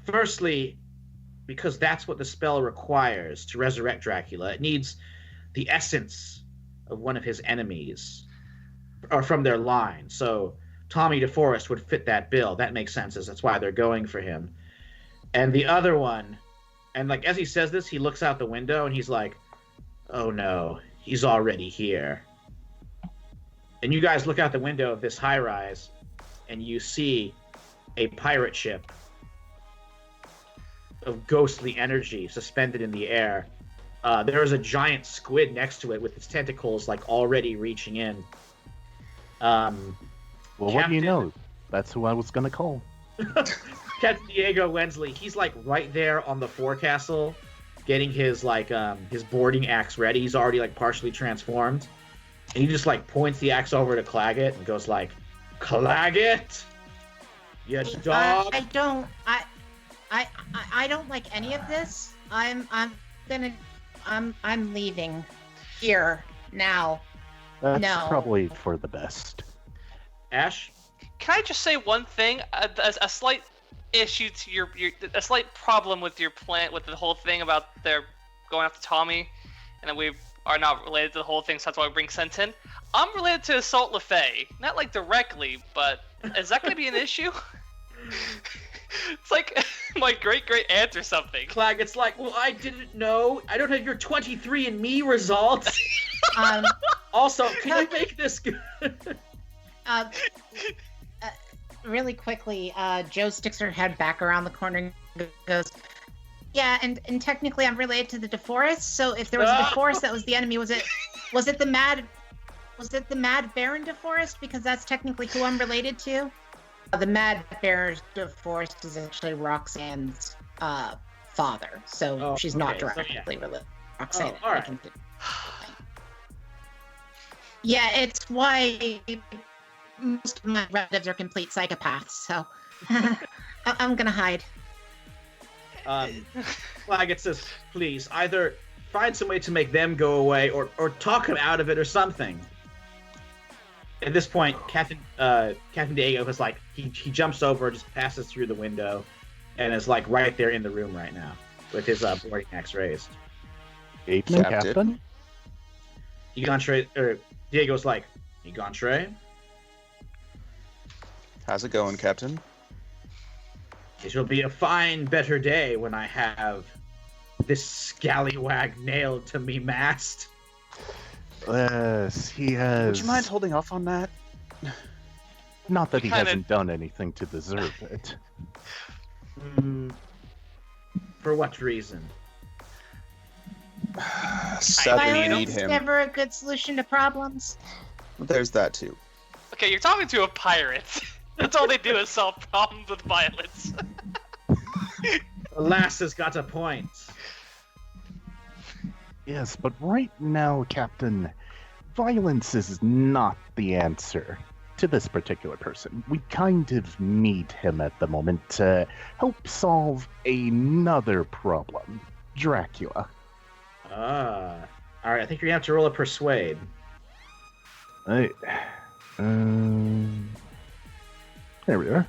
firstly, because that's what the spell requires to resurrect Dracula. It needs the essence of one of his enemies, or from their line. So Tommy DeForest would fit that bill. That makes sense. That's why they're going for him. And the other one, and like as he says this, he looks out the window and he's like, "Oh no, he's already here." And you guys look out the window of this high rise, and you see a pirate ship of ghostly energy suspended in the air. There is a giant squid next to it with its tentacles like already reaching in. Well, what do you Captain- know? That's who I was gonna call. Captain Diego Wensley, he's like right there on the forecastle, getting his his boarding axe ready. He's already like partially transformed, and he just like points the axe over to Claggett and goes like, "Claggett, you dog." I don't like any of this. I'm leaving here now. That's No. probably for the best. Ash, Can I just say one thing? A slight issue to a slight problem with your plan, with the whole thing about their going after Tommy, and that we are not related to the whole thing, so that's why we bring Sent in. I'm related to Assault LaFay, not like directly, but is that going to be an issue? It's like my great aunt or something. Claggett's like, "Well, I didn't know. I don't have your 23andMe results." Also, can you make this good? Really quickly, Joe sticks her head back around the corner and goes, "Yeah, and technically I'm related to the DeForest. So if there was a DeForest that was the enemy, was it the Mad Baron DeForest? Because that's technically who I'm related to." The Mad Baron DeForest is actually Roxanne's father, so she's not okay, so directly related. Roxanne. all right. Yeah, it's why most of my relatives are complete psychopaths, so I'm gonna hide. Claggett says, "Please, either find some way to make them go away, or talk him out of it, or something." At this point, Captain Diego is like, he jumps over, just passes through the window, and is like right there in the room right now with his boarding axe raised. Captain. Captain. Diego's like, "Egontre, How's it going, Captain? it will be a fine, better day when I have this scallywag nailed to me mast." Yes, he has. Would you mind holding off on that? Not that he Kinda- hasn't done anything to deserve it. For what reason? Sadly, we need Violence is him. never a good solution to problems. There's that too. Okay, you're talking to a pirate. That's all they do is solve problems with violence. The lass has got a point. Yes, but right now, Captain, violence is not the answer to this particular person. We kind of need him at the moment to help solve another problem. Dracula. All right, I think you're gonna have to roll a persuade. There we are.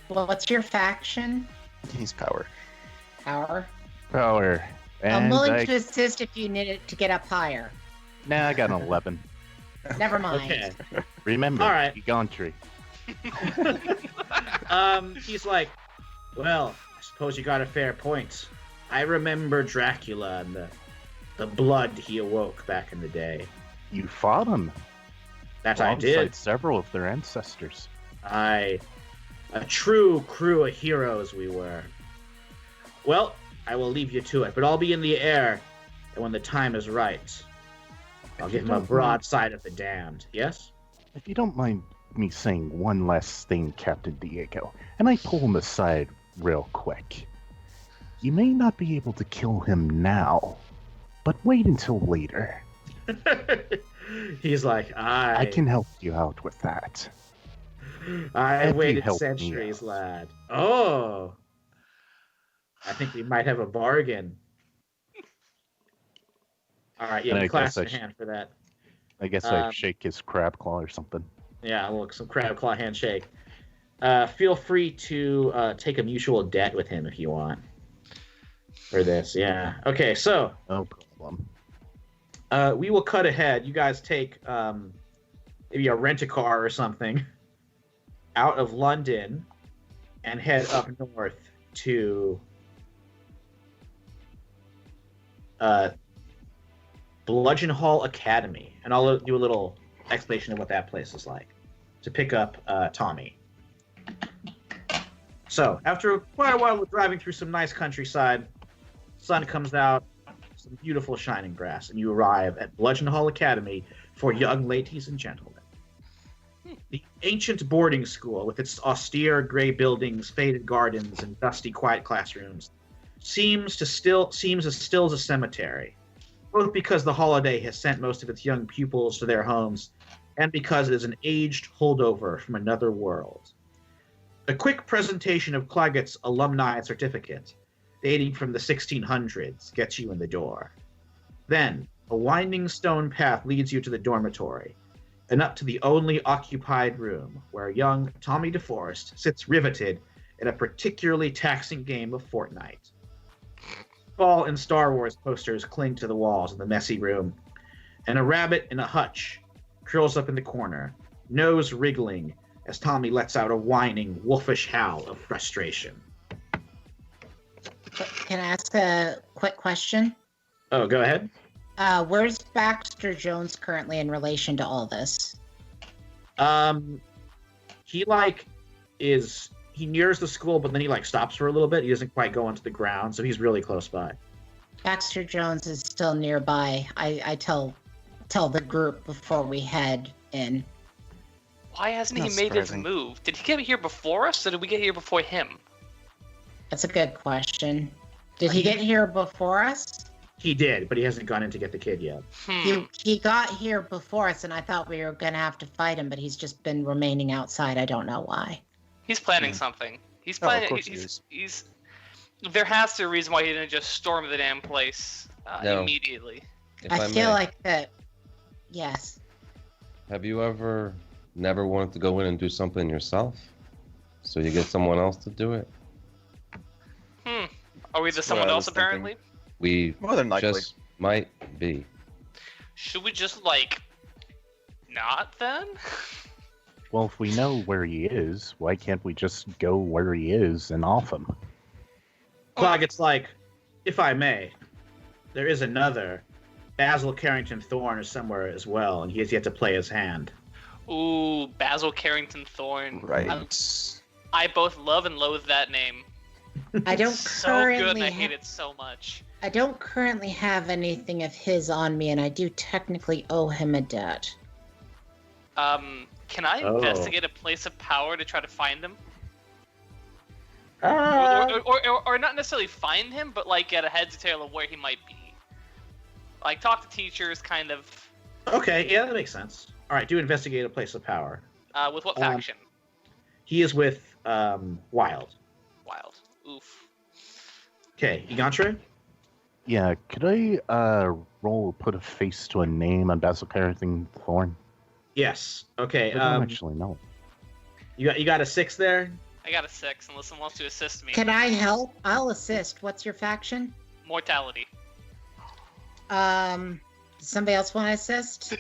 Well, what's your faction? He's power. Power. Power. I'm And willing I... to assist if you need it to get up higher. Nah, I got an 11. Never mind. Okay. Remember, All right. Egontre. He's like, "Well, I suppose you got a fair point. I remember Dracula and the blood he awoke back in the day. You fought him. That I alongside did. several of their ancestors. A true crew of heroes we were. Well, I will leave you to it, but I'll be in the air, and when the time is right, I'll give him a broadside of the damned. Yes?" If you don't mind me saying one last thing, Captain Diego, and I pull him aside real quick. You may not be able to kill him now, but wait until later. He's like, I can help you out with that. I If you waited help me centuries, out. lad. Oh, I think we might have a bargain. All right, yeah, And I you clasp guess a hand for that. I guess I Um, shake his crab claw or something. Yeah, look, some crab claw handshake. Feel free to take a mutual debt with him if you want. For this, yeah. Okay, so No problem. we will cut ahead. You guys take maybe a rent-a-car or something out of London and head up north to Bludgeon Hall Academy. And I'll do a little explanation of what that place is like to pick up Tommy. So, after quite a while of driving through some nice countryside, sun comes out, some beautiful shining grass, and you arrive at Bludgeon Hall Academy for young ladies and gentlemen. The ancient boarding school, with its austere gray buildings, faded gardens, and dusty, quiet classrooms, seems as still as a cemetery, both because the holiday has sent most of its young pupils to their homes, and because it is an aged holdover from another world. A quick presentation of Claggett's alumni certificate, dating from the 1600s, gets you in the door. Then, a winding stone path leads you to the dormitory, and up to the only occupied room, where young Tommy DeForest sits riveted in a particularly taxing game of Fortnite. Fall and Star Wars posters cling to the walls of the messy room, and a rabbit in a hutch curls up in the corner, nose wriggling as Tommy lets out a whining, wolfish howl of frustration. Can I ask a quick question? Oh, go ahead. Where's Baxter Jones currently in relation to all this? He nears the school, but then he stops for a little bit. He doesn't quite go onto the ground, so he's really close by. Baxter Jones is still nearby. I tell the group before we head in. Why hasn't Not he made his surprising. move? Did he get here before us, or did we get here before him? That's a good question. Did he get here before us? He did, but he hasn't gone in to get the kid yet. He got here before us, and I thought we were going to have to fight him, but he's just been remaining outside. I don't know why. He's planning something. He's Oh, of planning. course he he's. There has to be a reason why he didn't just storm the damn place No. immediately. If I may, feel like that. Yes. Have you ever never wanted to go in and do something yourself? So you get someone else to do it? Are we the That's someone what I else was thinking. apparently? We More than likely. just might be. Should we just not then? Well, if we know where he is, why can't we just go where he is and off him? Claggett's if I may, there is another. Basil Carrington Thorne is somewhere as well, and he has yet to play his hand. Ooh, Basil Carrington Thorne. Right. I both love and loathe that name. I don't So good, and currently I hate it so much. I don't currently have anything of his on me, and I do technically owe him a debt. Can I Oh. investigate a place of power to try to find him? Uh, Or not necessarily find him, but get a heads or tail of where he might be. Talk to teachers, kind of. okay, yeah, that makes sense. All right, do investigate a place of power. With what Um, faction? He is with Wild. Wild. Oof. Okay, Egantre? Yeah, could I roll put a face to a name on Basil Carrington Thorne? Yes. Okay. I don't actually know. You got a 6 there? I got a 6, unless someone wants to assist me. Can I help? I'll assist. What's your faction? Mortality. Does somebody else want to assist?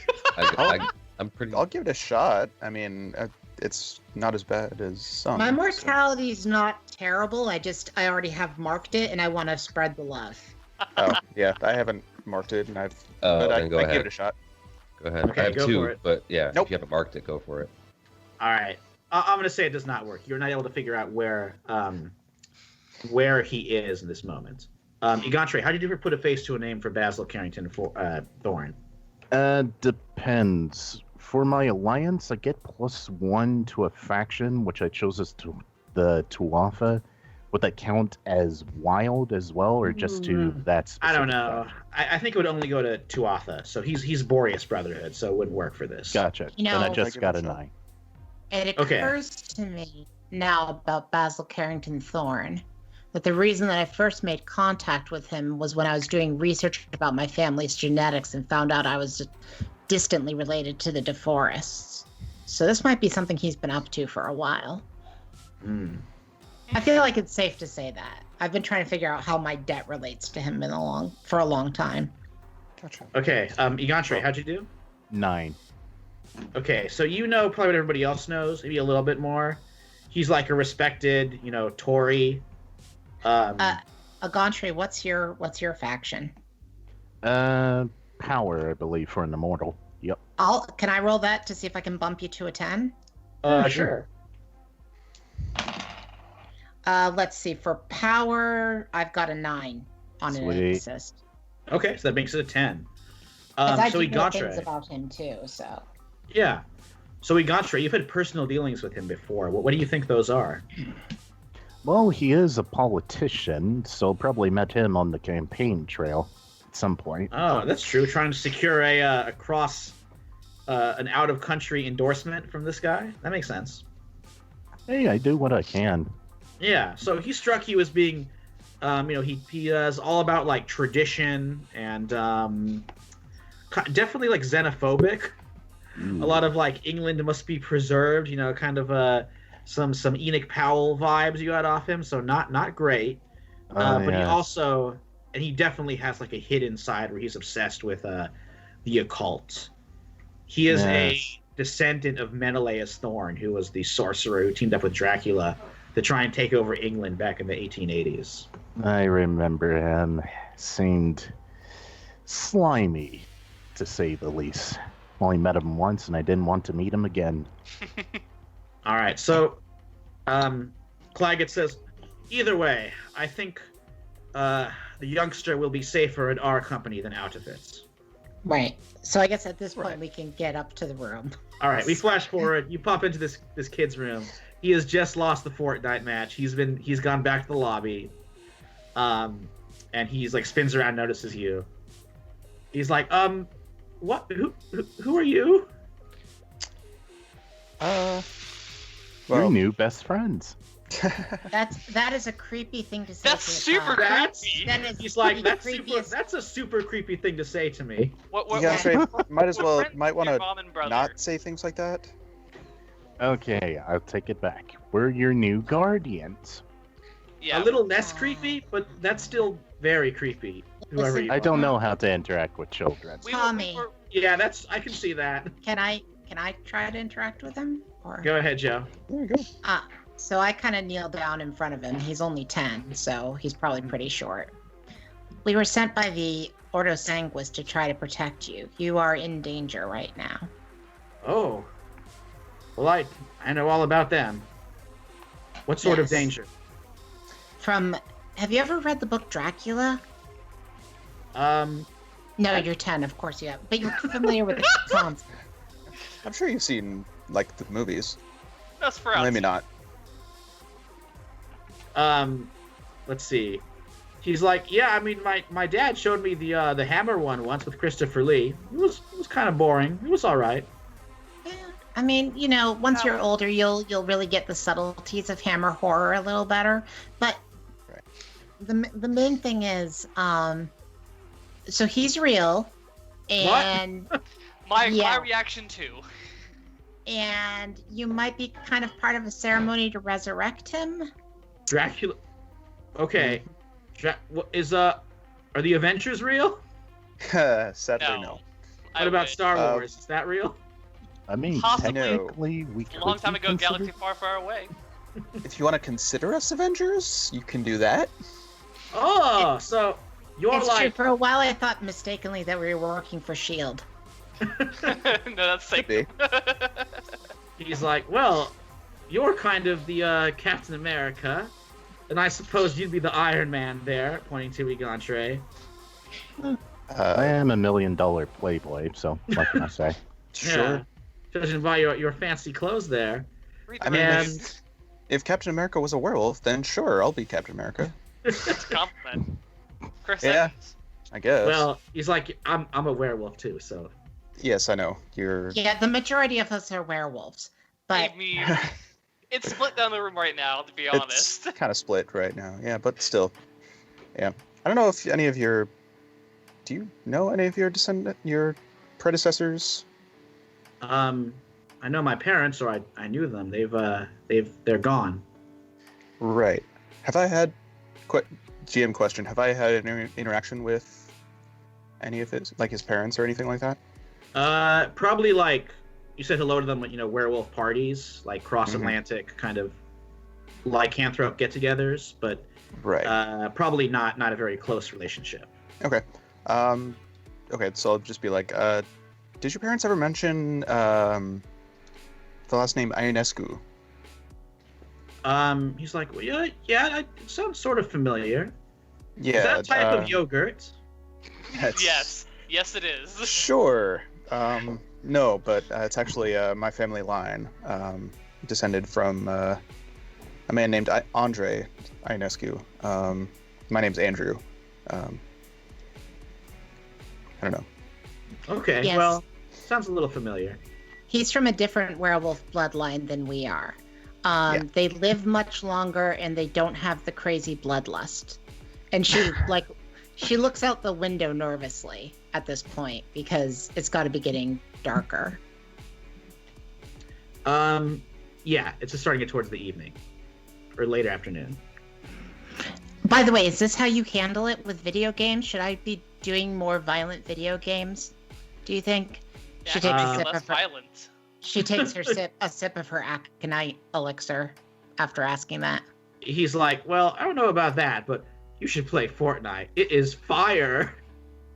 I'm pretty. I'll give it a shot. I mean, it's not as bad as some. My so- mortality is not terrible. I already have marked it, and I want to spread the love. Oh, yeah, I haven't marked it, and but then go I ahead. give it a shot. Go ahead. Okay, I have go 2, for it. but yeah, Nope. if you haven't marked it, go for it. All right. I'm going to say it does not work. You're not able to figure out where he is in this moment. Egantre, how did you put a face to a name for Basil Carrington Thorne? Depends. For my alliance, I get +1 to a faction, which I chose as to the Tuatha. Would that count as wild as well, or just to that specific I don't know. faction? I think it would only go to Tuatha. So he's Boreas Brotherhood, so it wouldn't work for this. Gotcha. You Then I know- just I'll got give an it a shot. eye. It Okay. occurs to me now about Basil Carrington Thorne that the reason that I first made contact with him was when I was doing research about my family's genetics and found out I was distantly related to the DeForests. So this might be something he's been up to for a while. Hmm. I feel like it's safe to say that. I've been trying to figure out how my debt relates to him for a long time. Gotcha. Okay, Egantre, how'd you do? 9. Okay, so you know probably what everybody else knows, maybe a little bit more. He's like a respected, Tory. Agantre, what's your faction? Power, I believe, for an immortal. Yep. Can I roll that to see if I can bump you to a 10? Sure. Let's see. For power, I've got a 9 on an Sweet. assist. Okay, so that makes it a 10. 'Cause I So do know things Egantre. about him too. So Yeah. So Egantre, you've had personal dealings with him before. What do you think those are? Well, he is a politician, so probably met him on the campaign trail at some point. Oh, that's true. Trying to secure an out-of-country endorsement from this guy. That makes sense. Hey, I do what I can. Yeah. So he struck you as being, he is all about like tradition and definitely like xenophobic. A lot of like England must be preserved. Kind of some Enoch Powell vibes you got off him. So not great. But he yes. also, and he definitely has like a hidden side where he's obsessed with the occult. He is a descendant of Menelaus Thorn, who was the sorcerer who teamed up with Dracula to try and take over England back in the 1880s. I remember him. Seemed slimy, to say the least. Only met him once, and I didn't want to meet him again. All right, so Claggett says, either way, I think the youngster will be safer in our company than out of it. right. So I guess at this point Right. we can get up to the room. All right, we flash forward. You pop into this kid's room. He has just lost the Fortnite match. He's gone back to the lobby, and he's like spins around, notices you. He's like, what? Who are you? Your Well, new best friends. That is a creepy thing to say. That's to a super child. creepy. That is He's like, the that's a super creepy thing to say to me. What, Yeah, Trey, might what want your to mom and brother? not say things like that. Okay, I'll take it back. We're your new guardians. Yeah. A little less creepy, but that's still very creepy. Whoever Listen, you I are. don't know how to interact with children. Tommy. Yeah, I can see that. Can I try to interact with him? Or Go ahead, Joe. There you go. so I kind of kneel down in front of him. He's only 10, so he's probably pretty short. We were sent by the Ordo Sanguis to try to protect you. You are in danger right now. Oh. Well, I know all about them. What sort of Yes. danger? Have you ever read the book Dracula? No, you're 10, of course you have. But you're familiar with the concept. I'm sure you've seen like the movies. That's for Maybe not. Let's see. He's like, yeah, I mean, my dad showed me the Hammer one once with Christopher Lee. It was kind of boring. It was all right. Yeah, I mean, once you're older, you'll really get the subtleties of Hammer horror a little better. But Right. the main thing is, so he's real, and my Yeah. reaction too. and you might be kind of part of a ceremony to resurrect him. Dracula. Okay. Are the Avengers real? Sadly, No. no. What about Star Uh, Wars? Is that real? I mean, Possibly. technically, we A long could time be ago, considered- galaxy far, far away. If you want to consider us Avengers, you can do that. Oh, so you're It's true. like For a while, I thought mistakenly that we were working for Shield. No, that's safe. Could be. he's like, well, you're kind of the Captain America, and I suppose you'd be the Iron Man there, pointing to Egantre. I am $1 million playboy, so what can I say? Sure. Judging by your fancy clothes there. Read I the mean, reviews. if Captain America was a werewolf, then sure, I'll be Captain America. It's a compliment. Chris Yeah. Evans. I guess. Well, he's like, I'm a werewolf too, so. Yes, I know. You're. Yeah, the majority of us are werewolves, but I mean, it's split down the room right now, to be honest. It's kind of split right now. Yeah, but still. Yeah. I don't know if any of your. Do you know any of your predecessors? I know my parents, or I knew them. They're gone. Right. Have I had GM question? Have I had an interaction with any of his parents or anything like that? Probably like you said hello to them at werewolf parties, like cross-Atlantic kind of lycanthrope get-togethers, but Right. probably not a very close relationship. Okay. Okay, so I'll just be like, did your parents ever mention the last name Ionescu? He's like, well, yeah, it sounds sort of familiar. Yeah. Is that a type of yogurt? That's... Yes, it is. Sure. No, but it's actually my family line, descended from a man named Andre Ionescu. My name's Andrew. I don't know. Okay, Yes. well, sounds a little familiar. He's from a different werewolf bloodline than we are. Yeah. They live much longer and they don't have the crazy bloodlust. And she she looks out the window nervously at this point because it's got to be getting darker. Yeah, it's just starting to get towards the evening or later afternoon. By the way, is this how you handle it with video games? Should I be doing more violent video games? Do you think? Yeah, She takes a make it sip less of her. violent. She takes a sip of her aconite elixir after asking that. He's like, well, I don't know about that, but you should play Fortnite. It is fire.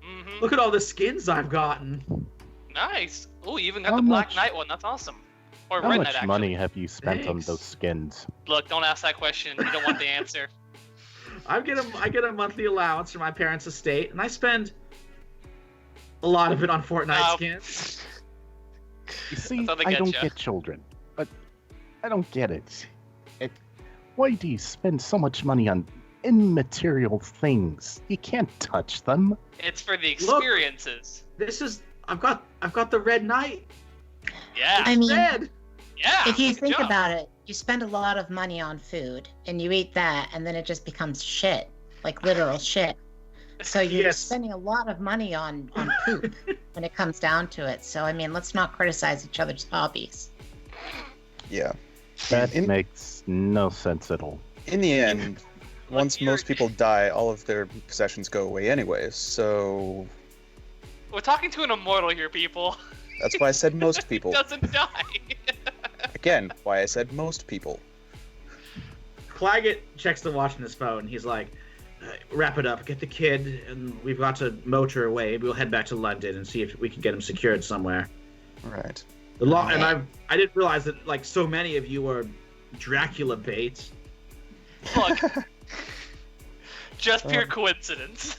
Mm-hmm. Look at all the skins I've gotten. Nice. Oh, you even got How the Black much- Knight one. That's awesome. Or How Red much Knight, actually. money have you spent on Thanks. those skins? Look, don't ask that question. You don't want the answer. I get a monthly allowance from my parents' estate, and I spend a lot of it on Fortnite skins. You see, That's how they I get don't ya. get children, but I don't get it. Why do you spend so much money on immaterial things? You can't touch them. It's for the experiences. I've got the Red Knight. Yeah. I mean, Red. Yeah. if you good think job. about it, you spend a lot of money on food and you eat that and then it just becomes shit, like literal shit. So you're Yes. spending a lot of money on poop when it comes down to it. So I mean, let's not criticize each other's hobbies. Yeah. That In- makes no sense at all. In the end, once you're- most people die, all of their possessions go away anyways. So We're talking to an immortal here, people. that's why I said most people. Doesn't die. Again, why I said most people. Claggett checks the watch on his phone. He's like, wrap it up, get the kid, and we've got to motor away. We'll head back to London and see if we can get him secured somewhere. Right. And I didn't realize that like so many of you are Dracula bait. Look. Just pure coincidence.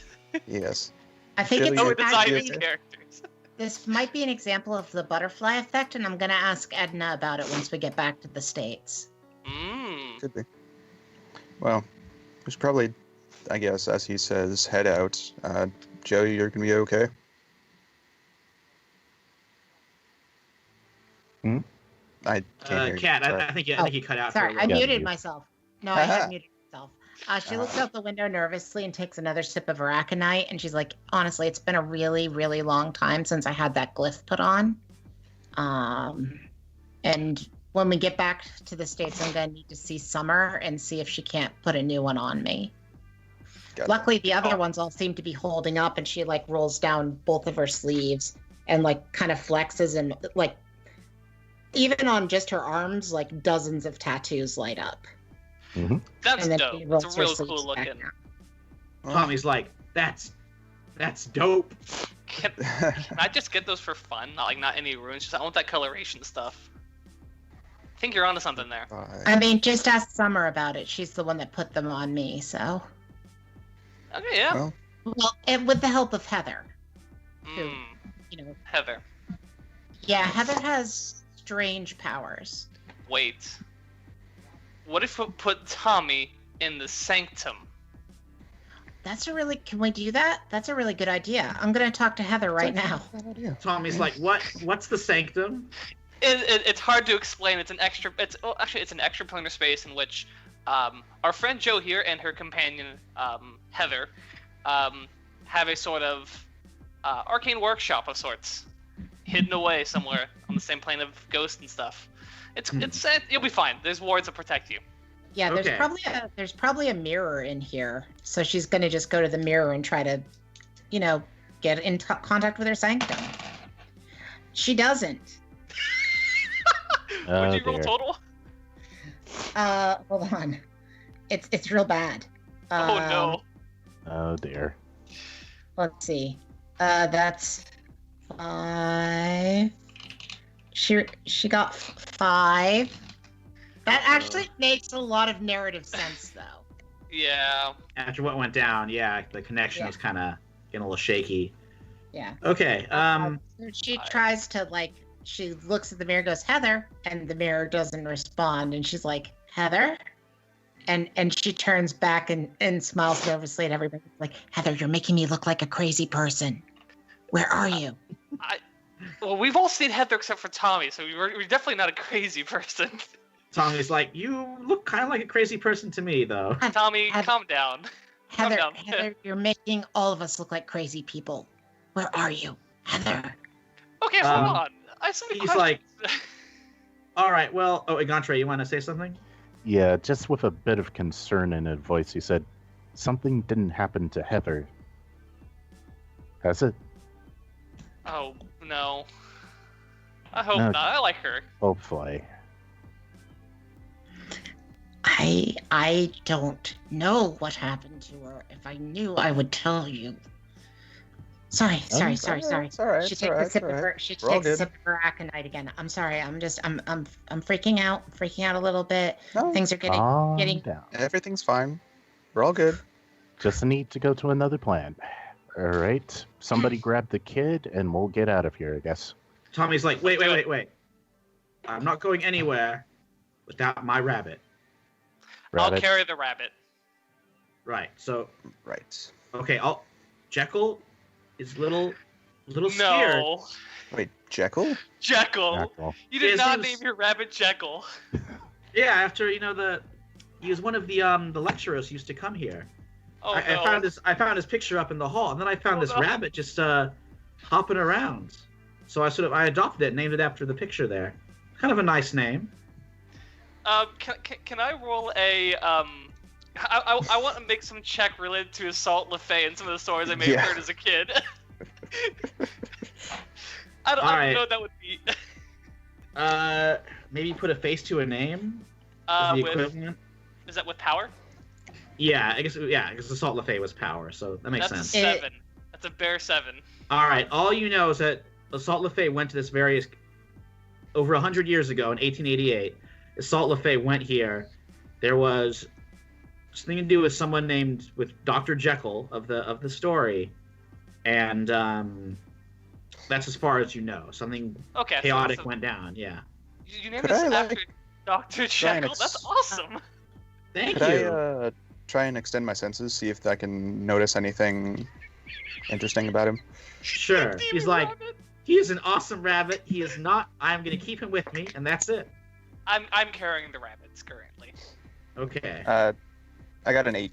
Yes. I think Really? it's Oh, we're designing actually, characters. this might be an example of the butterfly effect, and I'm gonna ask Edna about it once we get back to the States. Mmm. Could be. Well, we should probably, I guess, as he says, head out. Joe, you're gonna be okay? Hmm? I can't hear you. Cat, Sorry. I think he cut out. Sorry, for a I little bit. muted myself. No, I had muted myself. She looks out the window nervously and takes another sip of her aconite, and she's like, honestly, it's been a really, really long time since I had that glyph put on. And when we get back to the States, I'm going to need to see Summer and see if she can't put a new one on me. Gotcha. Luckily, the other ones all seem to be holding up, and she like rolls down both of her sleeves and like kind of flexes, and like even on just her arms, like dozens of tattoos light up. That's And then dope. she rolls It's her real sleeves cool back looking. down. Tommy's like, that's dope. Can I just get those for fun? Not any runes. Just I want that coloration stuff. I think you're onto something there. I mean, just ask Summer about it. She's the one that put them on me, so. Okay, yeah. Well, Well, and with the help of Heather, Mm, you know. Heather. Yeah, Heather has strange powers. Wait. What if we put Tommy in the sanctum? Can we do that? That's a really good idea. I'm going to talk to Heather right now. Tommy's like, what's the sanctum? It's hard to explain. It's an extra planar space in which our friend Joe here and her companion Heather have a sort of arcane workshop of sorts, hidden away somewhere on the same plane of ghosts and stuff. You'll be fine. There's wards that protect you. Yeah, Okay. there's probably a mirror in here. So she's gonna just go to the mirror and try to, get in contact with her sanctum. She doesn't. Would you roll dear. total? Hold on. It's real bad. Oh no. Oh dear. Let's see. That's 5. She got 5. That actually makes a lot of narrative sense, though. Yeah. After what went down, yeah, the connection was kind of getting a little shaky. Yeah. Okay. So she tries to she looks at the mirror, goes Heather, and the mirror doesn't respond, and she's like Heather, and she turns back and smiles nervously at everybody, like Heather, you're making me look like a crazy person. Where are you? Well, we've all seen Heather except for Tommy, so we're definitely not a crazy person. Tommy's like, you look kind of like a crazy person to me, though. Tommy, Heather- calm down. Heather, down. Heather, you're making all of us look like crazy people. Where are you, Heather? Okay, hold on. I have some he's questions. like- All right, well, Egantre, you want to say something? Yeah, just with a bit of concern in his voice, he said, "Something didn't happen to Heather. Has it?" Oh no. I hope No. not. I like her. Hopefully. I don't know what happened to her. If I knew, I would tell you. Sorry. It's all right. She It's takes all right. a It's sip all of right. her. She We're all takes a good. sip of her aconite again. I'm sorry. I'm freaking out a little bit. No, Things are Calm getting. down. everything's fine. We're all good. Just need to go to another plan. All right. Somebody grab the kid, and we'll get out of here, I guess. Tommy's like, wait. I'm not going anywhere without my rabbit. I'll Rabbit. carry the rabbit. Right. So, Right. okay, Jekyll is little scared. No. Wait, Jekyll? Jekyll. Jackal. You did His not name's- name your rabbit Jekyll. Yeah, after he was one of the lecturers who used to come here. Oh I no. found his picture up in the hall, and then I found Oh, this no. rabbit just hopping around. So I adopted it, named it after the picture there. Kind of a nice name. Can I roll a I want to make some check related to Assault LaFay and some of the stories I may have Yeah. heard as a kid. I don't Alright. know what that would be. Maybe put a face to a name. Is the With equivalent. is that with power? Yeah, I guess because Assault LaFay was power, so that makes That's sense. a 7. That's a bare 7. All right, all you know is that Assault LaFay went to this over 100 years ago in 1888. Assault LaFay went here. There was something to do with someone named with Dr. Jekyll of the story, and that's as far as you know. Something Okay. chaotic so went down. Yeah. you named Could this I, after Dr. try and Jekyll. That's awesome. Thank Could you. I try and extend my senses, see if I can notice anything interesting about him? Sure. Demon He's like, rabbit. he is an awesome rabbit. He is not. I'm gonna keep him with me, and that's it. I'm carrying the rabbits currently. Okay. I got an 8.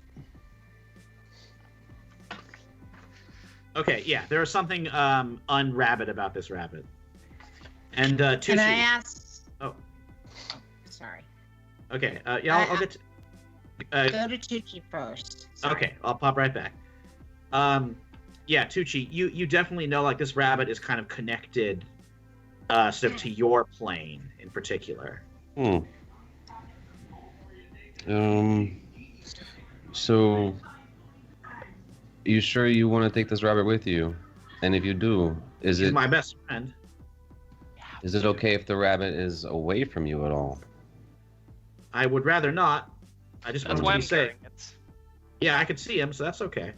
Okay. Yeah. There is something unrabbit about this rabbit. And Can I Tucci. ask? Oh. Sorry. Okay. Yeah. I'll get. Go to Tucci first. Sorry. Okay. I'll pop right back. Yeah, Tucci, you definitely know like this rabbit is kind of connected, sort of to your plane in particular. So, you sure you want to take this rabbit with you? And if you do, is He's it my best friend. okay if the rabbit is away from you at all? I would rather not. I just That's want why to I'm be safe. carrying it. Yeah, I could see him, so that's okay.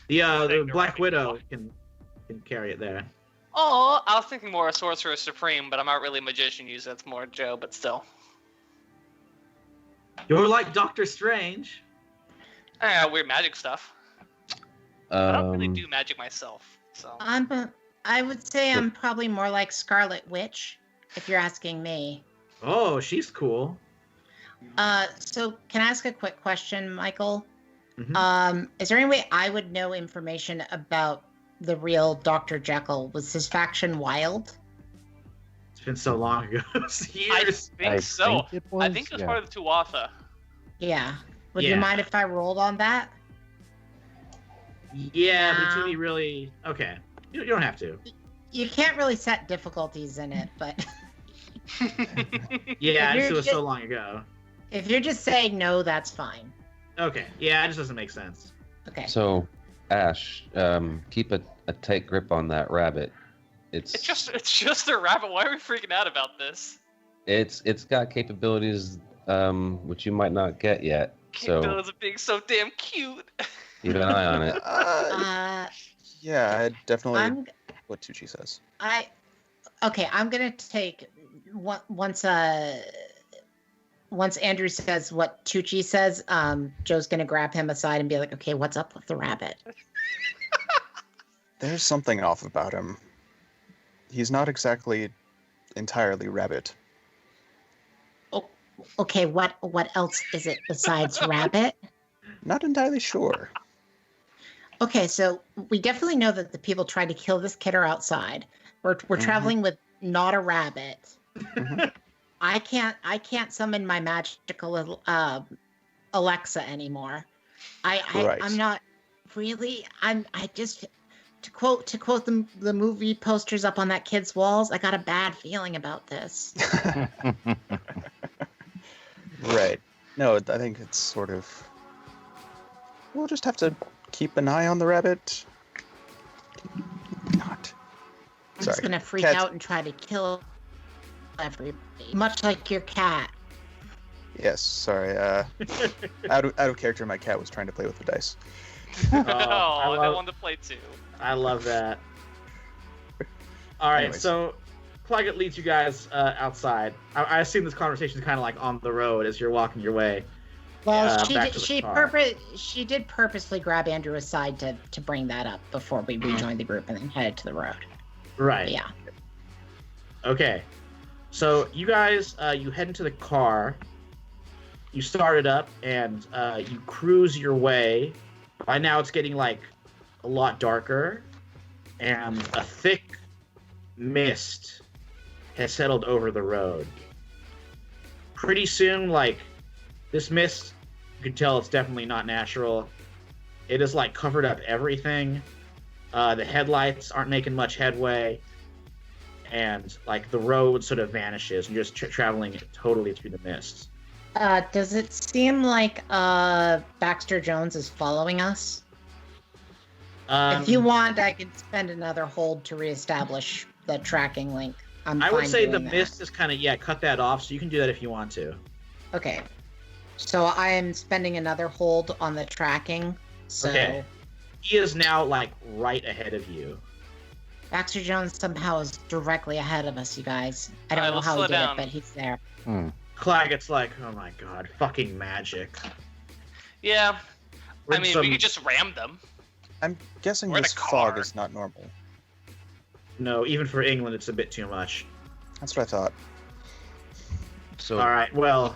The the Black rabbit Widow can can carry it there. Oh, I was thinking more a Sorcerer Supreme, but I'm not really a magician user. That's more Joe, but still. You're like Doctor Strange. Weird magic stuff. I don't really do magic myself, so. I would say I'm probably more like Scarlet Witch, if you're asking me. Oh, she's cool. So can I ask a quick question, Michael? Mhm. Is there any way I would know information about the real Dr. Jekyll? Was his faction wild? It's been so long ago. It's I years. think so. Think it I think it was yeah. part of the Tuatha. Yeah. Would you Yeah. mind if I rolled on that? Yeah, but it's Nah. gonna be really okay. You don't have to. You can't really set difficulties in it, but Yeah, If it you're was so just- long ago. if you're just saying no, that's fine. Okay. Yeah, it just doesn't make sense. Okay. So, Ash, keep a tight grip on that rabbit. It's just a rabbit. Why are we freaking out about this? It's got capabilities which you might not get yet. So Capabilities of being so damn cute. keep an eye on it. Yeah, I definitely I'm what Tucci says. I'm gonna take once Andrew says what Tucci says, Joe's gonna grab him aside and be like, okay, what's up with the rabbit? There's something off about him. He's not exactly entirely rabbit. Okay, what else is it besides rabbit? Not entirely sure. Okay, so we definitely know that the people tried to kill this kid are outside. We're traveling with not a rabbit. Mhm. I can't summon my magical Alexa anymore. Right. I'm not really. I just to quote the movie posters up on that kid's walls. I got a bad feeling about this. Right. No, I think it's sort of. We'll just have to keep an eye on the rabbit. Not. I'm just gonna freak Cats- out and try to kill everybody, much like your cat. Yes, sorry. Out of character, my cat was trying to play with the dice. Oh, I I wanted to play too. love that. All right, Anyways. so Claggett leads you guys outside. I assume this conversation is kind of like on the road as you're walking your way. Well, back to the car. she did purposely grab Andrew aside to bring that up before we rejoined the group and then headed to the road. Right. Yeah. Okay. So you guys, you head into the car. You start it up and you cruise your way. By now, it's getting like a lot darker, and a thick mist has settled over the road. Pretty soon, like this mist, you can tell it's definitely not natural. It has like covered up everything. The headlights aren't making much headway, and like the road sort of vanishes, and you're just traveling totally through the mist. Does it seem like Baxter Jones is following us? If you want, I can spend another hold to reestablish the tracking link. I would fine say the doing that. mist is kind of cut that off, so you can do that if you want to. Okay. So I am spending another hold on the tracking. So Okay. He is now like right ahead of you. Baxter Jones somehow is directly ahead of us, you guys. I don't Alright, know let's how he slow did down. it, but he's there. Claggett's like, oh my god, fucking magic. Yeah, We're I mean, some- we could just ram them. I'm guessing We're in this a fog car. is not normal. No, even for England, it's a bit too much. That's what I thought. So All right, well,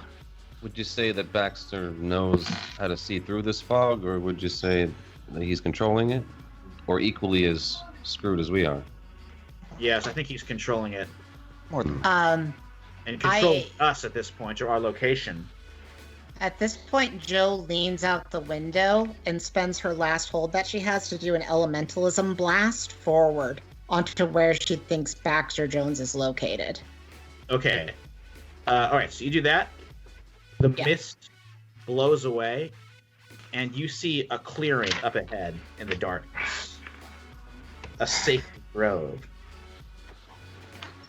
would you say that Baxter knows how to see through this fog, or would you say that he's controlling it, or equally as screwed as we are? yes, I think he's controlling it More than and controlling us at this point, or our location. At this point, Joe leans out the window and spends her last hold that she has to do an elementalism blast forward onto where she thinks Baxter Jones is located. Okay. All right, so you do that. The Yeah. mist blows away, and you see a clearing up ahead in the darkness. A safe road.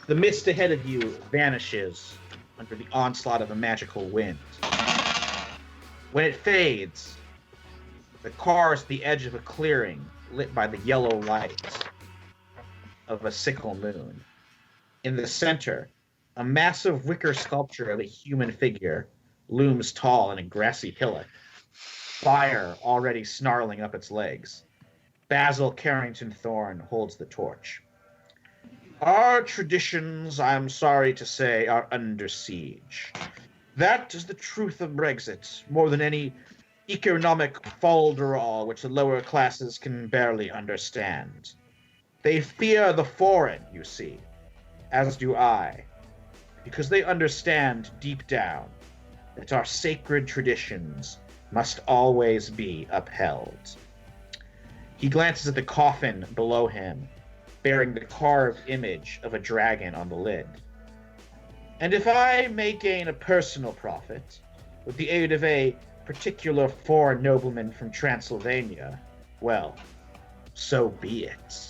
The mist ahead of you vanishes under the onslaught of a magical wind. When it fades, the car is at the edge of a clearing lit by the yellow light of a sickle moon. In the center, a massive wicker sculpture of a human figure looms tall in a grassy hillock, fire already snarling up its legs. Basil Carrington Thorne holds the torch. Our traditions, I'm sorry to say, are under siege. That is the truth of Brexit, more than any economic falderall which the lower classes can barely understand. They fear the foreign, you see, as do I, because they understand deep down that our sacred traditions must always be upheld. He glances at the coffin below him, bearing the carved image of a dragon on the lid. And if I may gain a personal profit, with the aid of a particular foreign nobleman from Transylvania, well, so be it.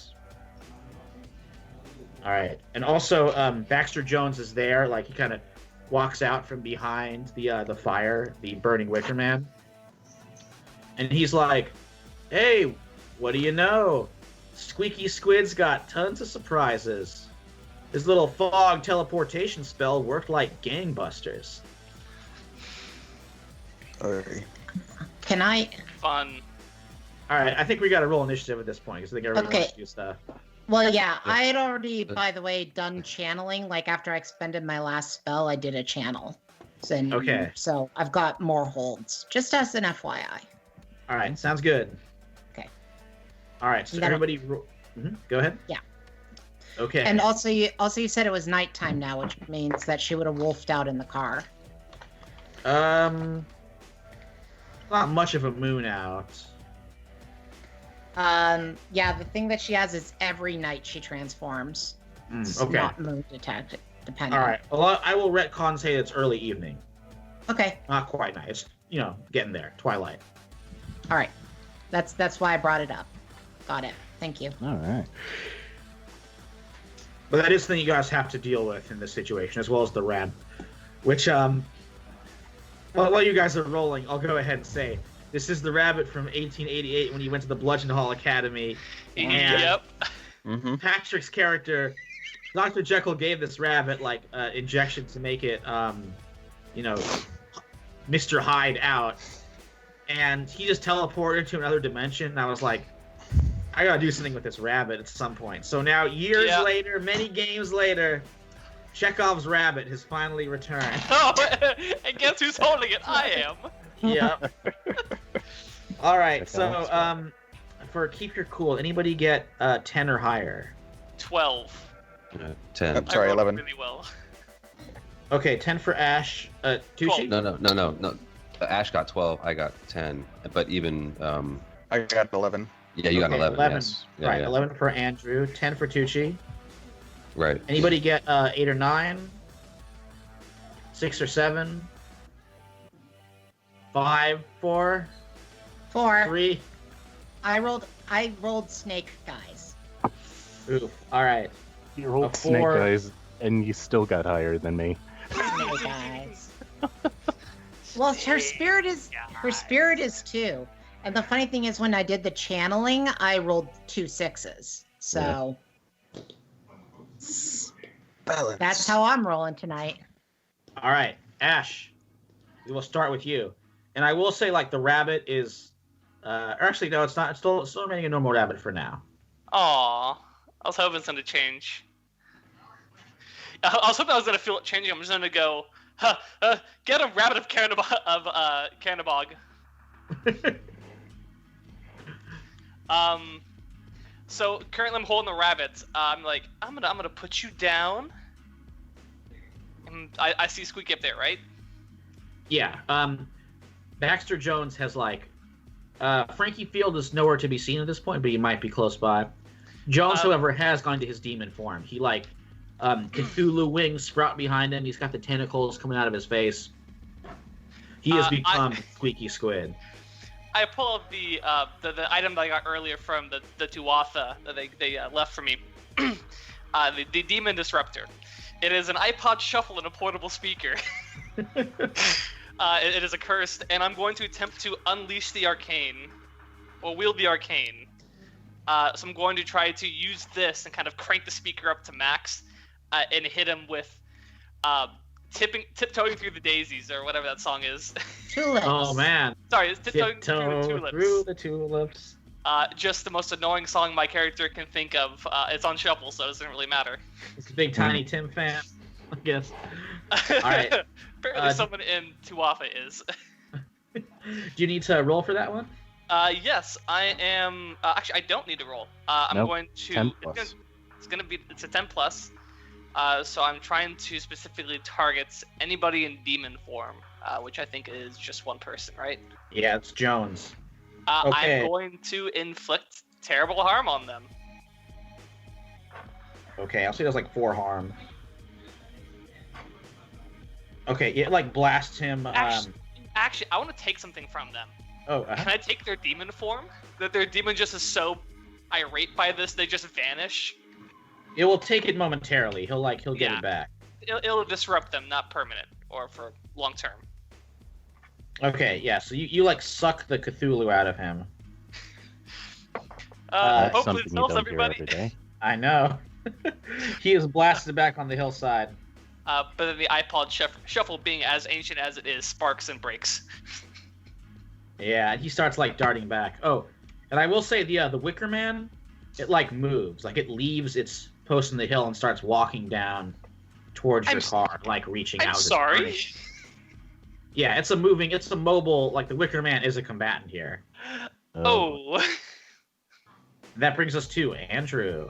All right, and also Baxter Jones is there. Like he kind of walks out from behind the fire, the burning wicker man, and he's like, "Hey, what do you know? Squeaky Squid's got tons of surprises. His little fog teleportation spell worked like gangbusters." Alrighty. Can I? Fun. All right, I think we got to roll initiative at this point because I think everyone wants to do stuff. Well, yeah, I had already, by the way, done channeling. Like after I expended my last spell, I did a channel. Okay. So I've got more holds, just as an FYI. All right, sounds good. Okay. All right, so everybody, go ahead. Yeah. Okay. And also you said it was nighttime now, which means that she would have wolfed out in the car. Not much of a moon out. Yeah, the thing that she has is every night she transforms. It's Okay. not moon detected, depending. All right. Well, I will retcon say it's early evening. Okay. Not quite night. It's getting there. Twilight. All right. That's why I brought it up. Got it. Thank you. All right. But that is the thing you guys have to deal with in this situation, as well as the rat. Which while you guys are rolling, I'll go ahead and say this is the rabbit from 1888 when he went to the Bludgeon Hall Academy. And Yep. Patrick's character, Dr. Jekyll, gave this rabbit like injection to make it, Mr. Hyde out, and he just teleported to another dimension. And I was like, I gotta do something with this rabbit at some point. So now, years later, many games later, Chekhov's rabbit has finally returned. Oh, and guess who's holding it? I am. Yep. All right. Chekhov's So, for keep your cool, anybody get 10 or higher? 12. 10. I'm sorry, I rolled 11. really well. Okay, 10 for Ash. Tucci? No. Ash got 12. I got 10. But even I got 11. yeah, you got Okay, 11. Yes. Yeah, right, yeah. 11 for Andrew, 10 for Tucci. Right. Anybody get 8 or 9? 6 or 7? 5, 4, 4. 3. I rolled snake guys. Oof. All right. You rolled A snake 4. eyes, and you still got higher than me. Snake guys. Well, her spirit is 2. And the funny thing is, when I did the channeling, I rolled 2 6s. So Balance. that's how I'm rolling tonight. All right, Ash. We will start with you. And I will say, like, the rabbit is, or actually, no, it's not. It's still remaining a normal rabbit for now. Aw. I was hoping something to change. I was hoping I was going to feel it changing. I'm just going to go, get a rabbit of Carnabog. So currently I'm holding the rabbit. I'm like, I'm gonna put you down. And I see Squeaky up there, right? Yeah. Baxter Jones has like, Frankie Field is nowhere to be seen at this point, but he might be close by. Jones, however, has gone to his demon form. He like, Cthulhu wings sprout behind him. He's got the tentacles coming out of his face. He has become Squeaky Squid. I pull up the item that I got earlier from the Tuatha that they left for me. The Demon Disruptor. It is an iPod Shuffle and a portable speaker. It is accursed, and I'm going to attempt to unleash the arcane, or wield the arcane. So I'm going to try to use this and kind of crank the speaker up to max, and hit him with tiptoeing through the daisies, or whatever that song is. Tulips. Oh man. Sorry, it's tiptoeing through the tulips. Just the most annoying song my character can think of. It's on shuffle, so it doesn't really matter. It's a big Tiny Tim fan, I guess. All right. Apparently someone in Tuatha is. Do you need to roll for that one? Yes, I am. Actually, I don't need to roll. I'm Nope, going to. 10 plus. It's a 10 plus. So I'm trying to specifically target anybody in demon form, which I think is just one person, right? Yeah, it's Jones. Okay. I'm going to inflict terrible harm on them. Okay, I'll say does like 4 harm. Okay, it like blasts him. Actually, I want to take something from them. Oh, Can I take their demon form? That their demon just is so irate by this, they just vanish. It will take it momentarily. He'll get it back. It'll disrupt them, not permanent or for long term. Okay, yeah. So you like suck the Cthulhu out of him. Hopefully something this you helps don't hear everybody. every day. I know. He is blasted back on the hillside. But then the iPod shuffle, being as ancient as it is, sparks and breaks. Yeah, and he starts like darting back. Oh, and I will say the Wicker Man, it like moves, like it leaves its post in the hill and starts walking down towards your car, like reaching out. I'm its sorry. arms. Yeah, it's a mobile. Like the Wicker Man is a combatant here. Oh. That brings us to Andrew.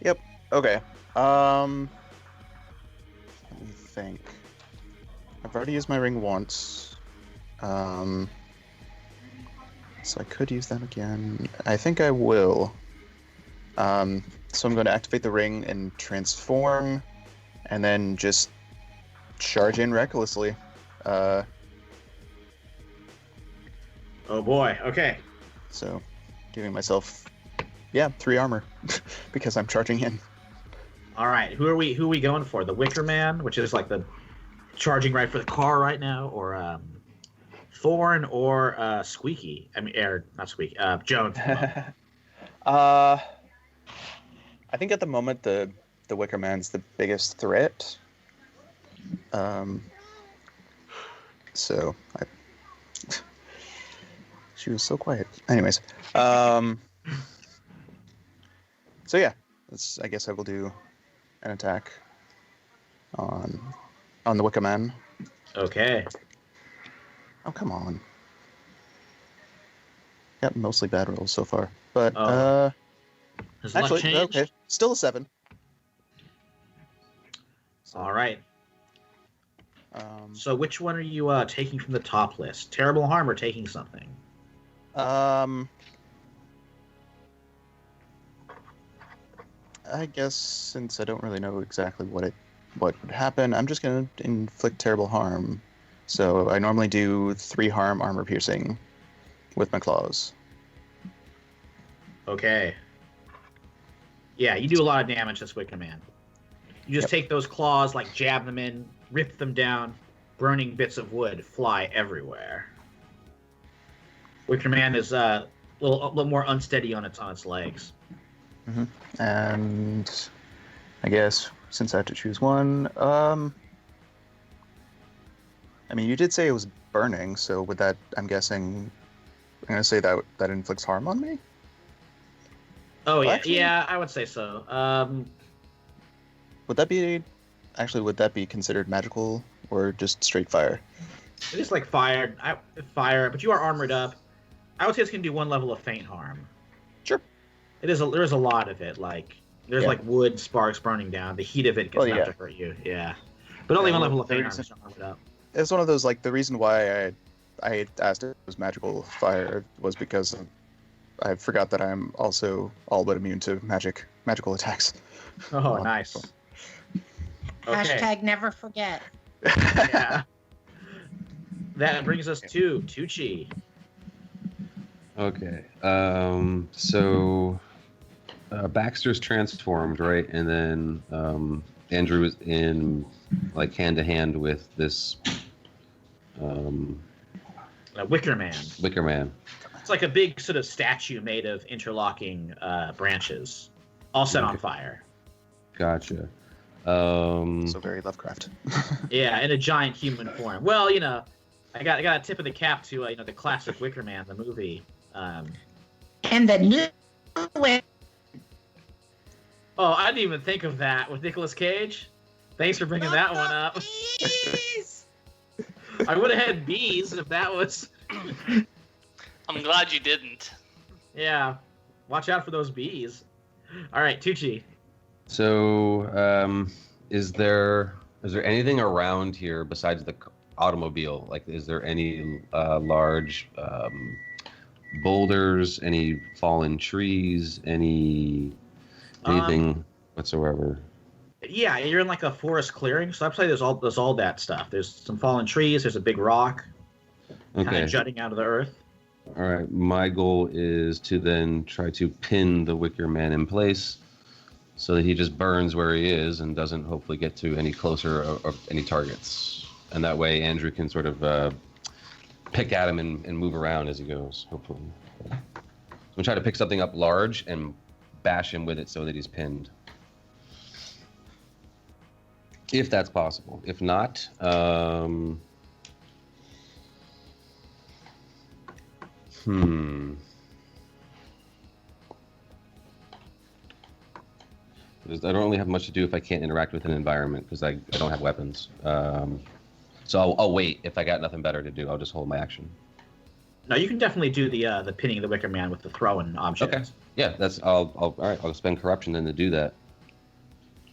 Yep. Okay. Let me think. I've already used my ring once. So I could use them again. I think I will. So I'm going to activate the ring and transform, and then just charge in recklessly. Oh boy. Okay. So, giving myself, 3 armor because I'm charging in. All right. Who are we going for? The Wicker Man, which is like the charging right for the car right now, or Thorn, or Squeaky? I mean, not Squeaky. Jones. I think at the moment the Wicker Man's the biggest threat. So she was so quiet. Anyways, so yeah, I guess I will do an attack on the Wicker Man. Okay. Oh, come on. Got mostly bad rolls so far, but Has luck actually, changed? okay, still a 7. All right. Um, So which one are you taking from the top list? Terrible harm or taking something? I guess since I don't really know exactly what would happen, I'm just gonna inflict terrible harm. So I normally do 3 harm armor piercing with my claws. Okay. Yeah, you do a lot of damage to this Wicker Man. You just take those claws, like jab them in, rip them down, burning bits of wood fly everywhere. Wicker Man is a little more unsteady on its legs. Mm-hmm. And I guess since I have to choose one, I mean, you did say it was burning, so would that? I'm guessing. I'm gonna say that inflicts harm on me. Oh Well, yeah, actually- yeah, I would say so. Would that be considered magical or just straight fire? It is like fire, but you are armored up. I would say it's gonna do 1 level of faint harm. Sure. There's a lot of it. Like there's like wood sparks burning down. The heat of it gets enough to hurt you. Yeah, but only Yeah, 1 level of the faint harm. reason- Is armored up. It's one of those, like, the reason why I asked if it was magical fire was because I forgot that I'm also all but immune to magical attacks. Oh, nice. Okay. Hashtag never forget. Yeah. That brings us to Tucci. Okay. So Baxter's transformed, right? And then Andrew is in like hand to hand with this Wicker Man. Wicker Man. It's like a big sort of statue made of interlocking branches, all set on fire. Gotcha. So very Lovecraft. Yeah, in a giant human form. Well, I got a tip of the cap to the classic Wicker Man, the movie. And the new way. Oh, I didn't even think of that with Nicolas Cage. Thanks for bringing that one up. I would have had bees if that was. I'm glad you didn't. Yeah, watch out for those bees. All right, Tucci. So, is there anything around here besides the automobile? Like, is there any large boulders, any fallen trees, anything whatsoever? Yeah, you're in like a forest clearing, so I'd say there's all that stuff. There's some fallen trees. There's a big rock, kind Okay. of jutting out of the earth. All right. My goal is to then try to pin the Wicker Man in place, so that he just burns where he is and doesn't hopefully get to any closer or any targets. And that way Andrew can sort of pick at him and move around as he goes, hopefully. So I'm going to try to pick something up large and bash him with it so that he's pinned. If that's possible. If not, I don't really have much to do if I can't interact with an environment because I don't have weapons. So I'll wait. If I got nothing better to do, I'll just hold my action. No, you can definitely do the pinning the Wicker Man with the throwing objects. Okay. Yeah, all right. I'll spend corruption then to do that.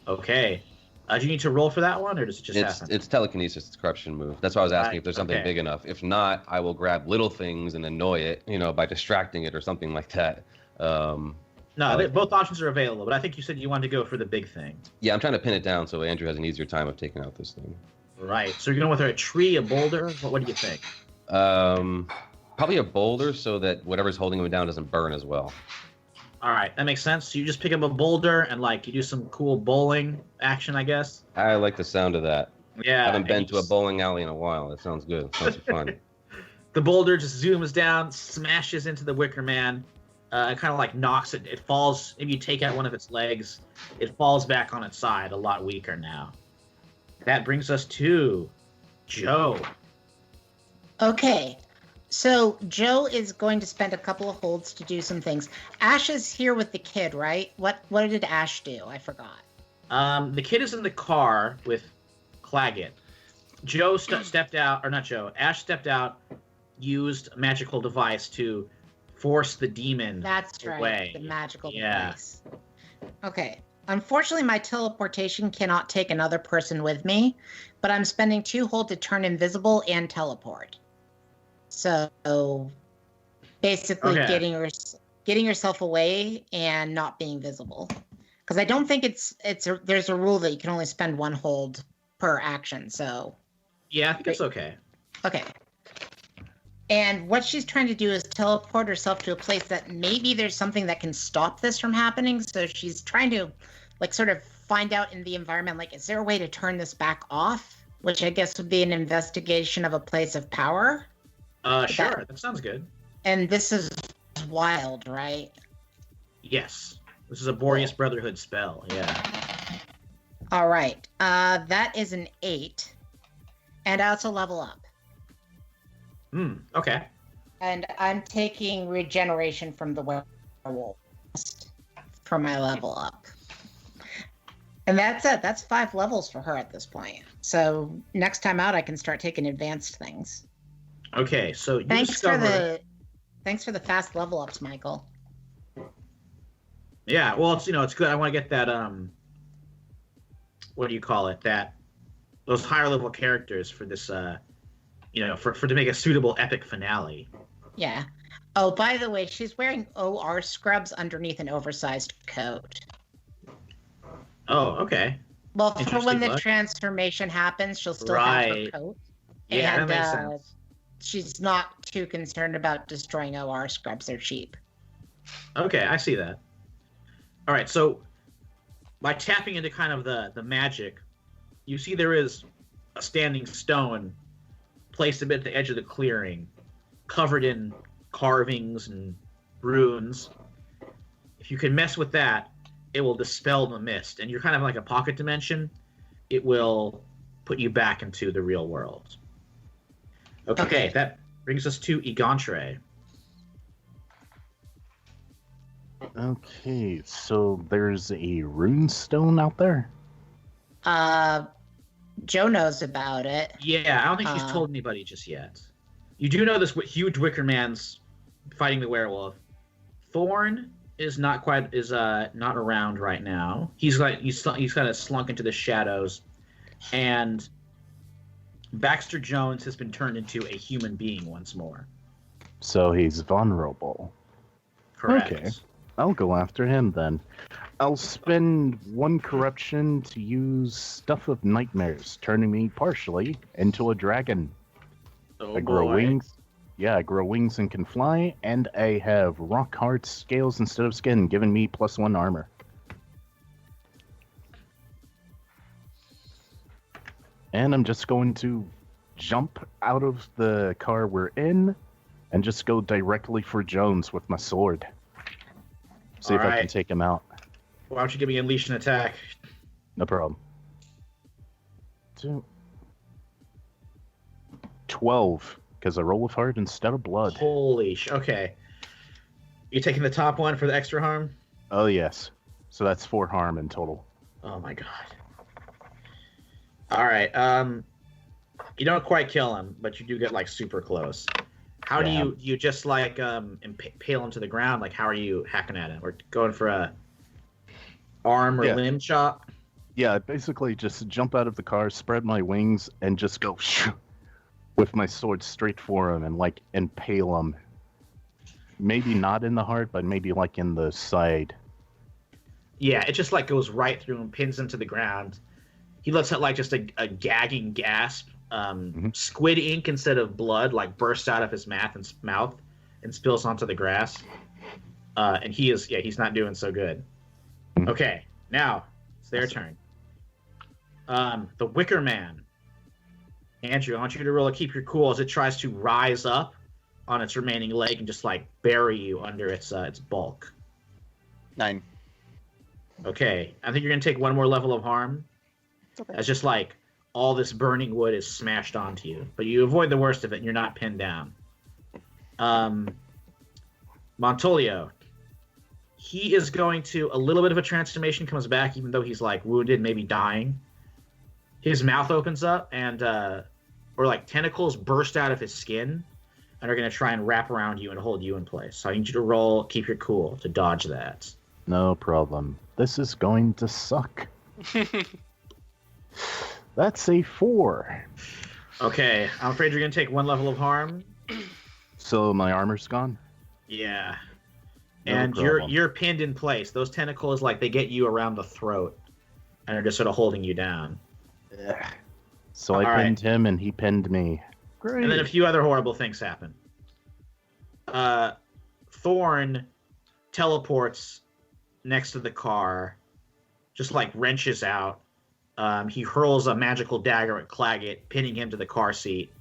Okay. Do you need to roll for that one, or does it just happen? It's telekinesis. It's a corruption move. That's why I was asking if there's something big enough. If not, I will grab little things and annoy it, by distracting it or something like that. Both options are available, but I think you said you wanted to go for the big thing. Yeah, I'm trying to pin it down so Andrew has an easier time of taking out this thing. Right. So you're going with a tree, a boulder? What do you think? Probably a boulder so that whatever's holding him down doesn't burn as well. All right, that makes sense. So you just pick up a boulder and you do some cool bowling action, I guess. I like the sound of that. Yeah. I haven't been to a bowling alley in a while. That sounds good. Sounds fun. The boulder just zooms down, smashes into the Wicker Man, kind of knocks it. It falls. If you take out one of its legs, it falls back on its side, a lot weaker now. That brings us to Joe. Okay. So Joe is going to spend a couple of holds to do some things. Ash is here with the kid, right? What did Ash do? I forgot. The kid is in the car with Claggett. Joe stepped out, or not Joe. Ash stepped out, used a magical device to force the demon That's away. right, the magical device. Okay. Unfortunately, my teleportation cannot take another person with me, but I'm spending 2 hold to turn invisible and teleport. So basically getting yourself away and not being visible. Because I don't think there's a rule that you can only spend 1 hold per action. So yeah, I think it's okay. Okay. And what she's trying to do is teleport herself to a place that maybe there's something that can stop this from happening. So she's trying to sort of find out in the environment, is there a way to turn this back off? Which I guess would be an investigation of a place of power. Sure, that sounds good. And this is wild, right? Yes. This is a Boreas Brotherhood spell, yeah. All right. That is an 8. And I also level up. Okay. And I'm taking regeneration from the werewolf for my level up. And that's it. That's 5 levels for her at this point. So next time out, I can start taking advanced things. Okay, so thanks for the fast level ups, Michael. Yeah, well, it's good. I want to get that what do you call it? Those higher level characters for this for to make a suitable epic finale. Yeah. Oh, by the way, she's wearing OR scrubs underneath an oversized coat. Oh, okay. Well, for when the transformation happens, she'll still have her coat. Yeah, that makes sense. She's not too concerned about destroying OR scrubs. They're cheap. Okay, I see that. All right, so by tapping into kind of the magic, you see there is a standing stone placed a bit at the edge of the clearing, covered in carvings and runes. If you can mess with that, it will dispel the mist, and you're kind of like a pocket dimension. It will put you back into the real world. Okay, that brings us to Egontre. Okay, so there's a rune stone out there? Joe knows about it. Yeah, I don't think she's told anybody just yet. You do know this huge Wicker Man's fighting the werewolf. Thorn is not around right now. He's kind of slunk into the shadows, and Baxter Jones has been turned into a human being once more. So he's vulnerable. Correct. Okay. I'll go after him then. I'll spend 1 corruption to use Stuff of Nightmares, turning me partially into a dragon. Oh, I grow boy. wings. Yeah, I grow wings and can fly, and I have rock hard scales instead of skin, giving me +1 armor. And I'm just going to jump out of the car we're in and just go directly for Jones with my sword. See if I can Alright. take him out. Why don't you give me Unleash an Attack? No problem. 12, because I roll with heart instead of blood. Holy okay. You taking the top one for the extra harm? Oh, yes. So that's 4 harm in total. Oh my god. Alright, you don't quite kill him, but you do get, like, super close. How Yeah. do you just, like, impale him to the ground? Like, how are you hacking at him? Or going for a arm or Yeah. limb chop? Yeah, I basically just jump out of the car, spread my wings, and just go with my sword straight for him and, like, impale him. Maybe not in the heart, but maybe, like, in the side. Yeah, it just, like, goes right through him, pins him to the ground. He lets out, like, just a gagging gasp. Squid ink instead of blood, like, bursts out of his mouth and spills onto the grass. And he's not doing so good. Okay, now it's their turn. The Wicker Man. Andrew, I want you to roll a keep your cool as it tries to rise up on its remaining leg and just, like, bury you under its bulk. 9. Okay, I think you're gonna take 1 more level of harm. Okay. As just, like, all this burning wood is smashed onto you, but you avoid the worst of it and you're not pinned down. Montolio, he is going to, a little bit of a transformation comes back, even though he's, like, wounded, maybe dying. His mouth opens up and like tentacles burst out of his skin and are going to try and wrap around you and hold you in place. So I need you to roll keep your cool to dodge that. No problem. This is going to suck. That's a 4. Okay, I'm afraid you're going to take 1 level of harm. So my armor's gone? Yeah. No And problem. you're pinned in place. Those tentacles, like, they get you around the throat and are just sort of holding you down. So I All right. pinned him and he pinned me. Great. And then a few other horrible things happen. Thorn teleports next to the car, just, like, wrenches out. He hurls a magical dagger at Claggett, pinning him to the car seat.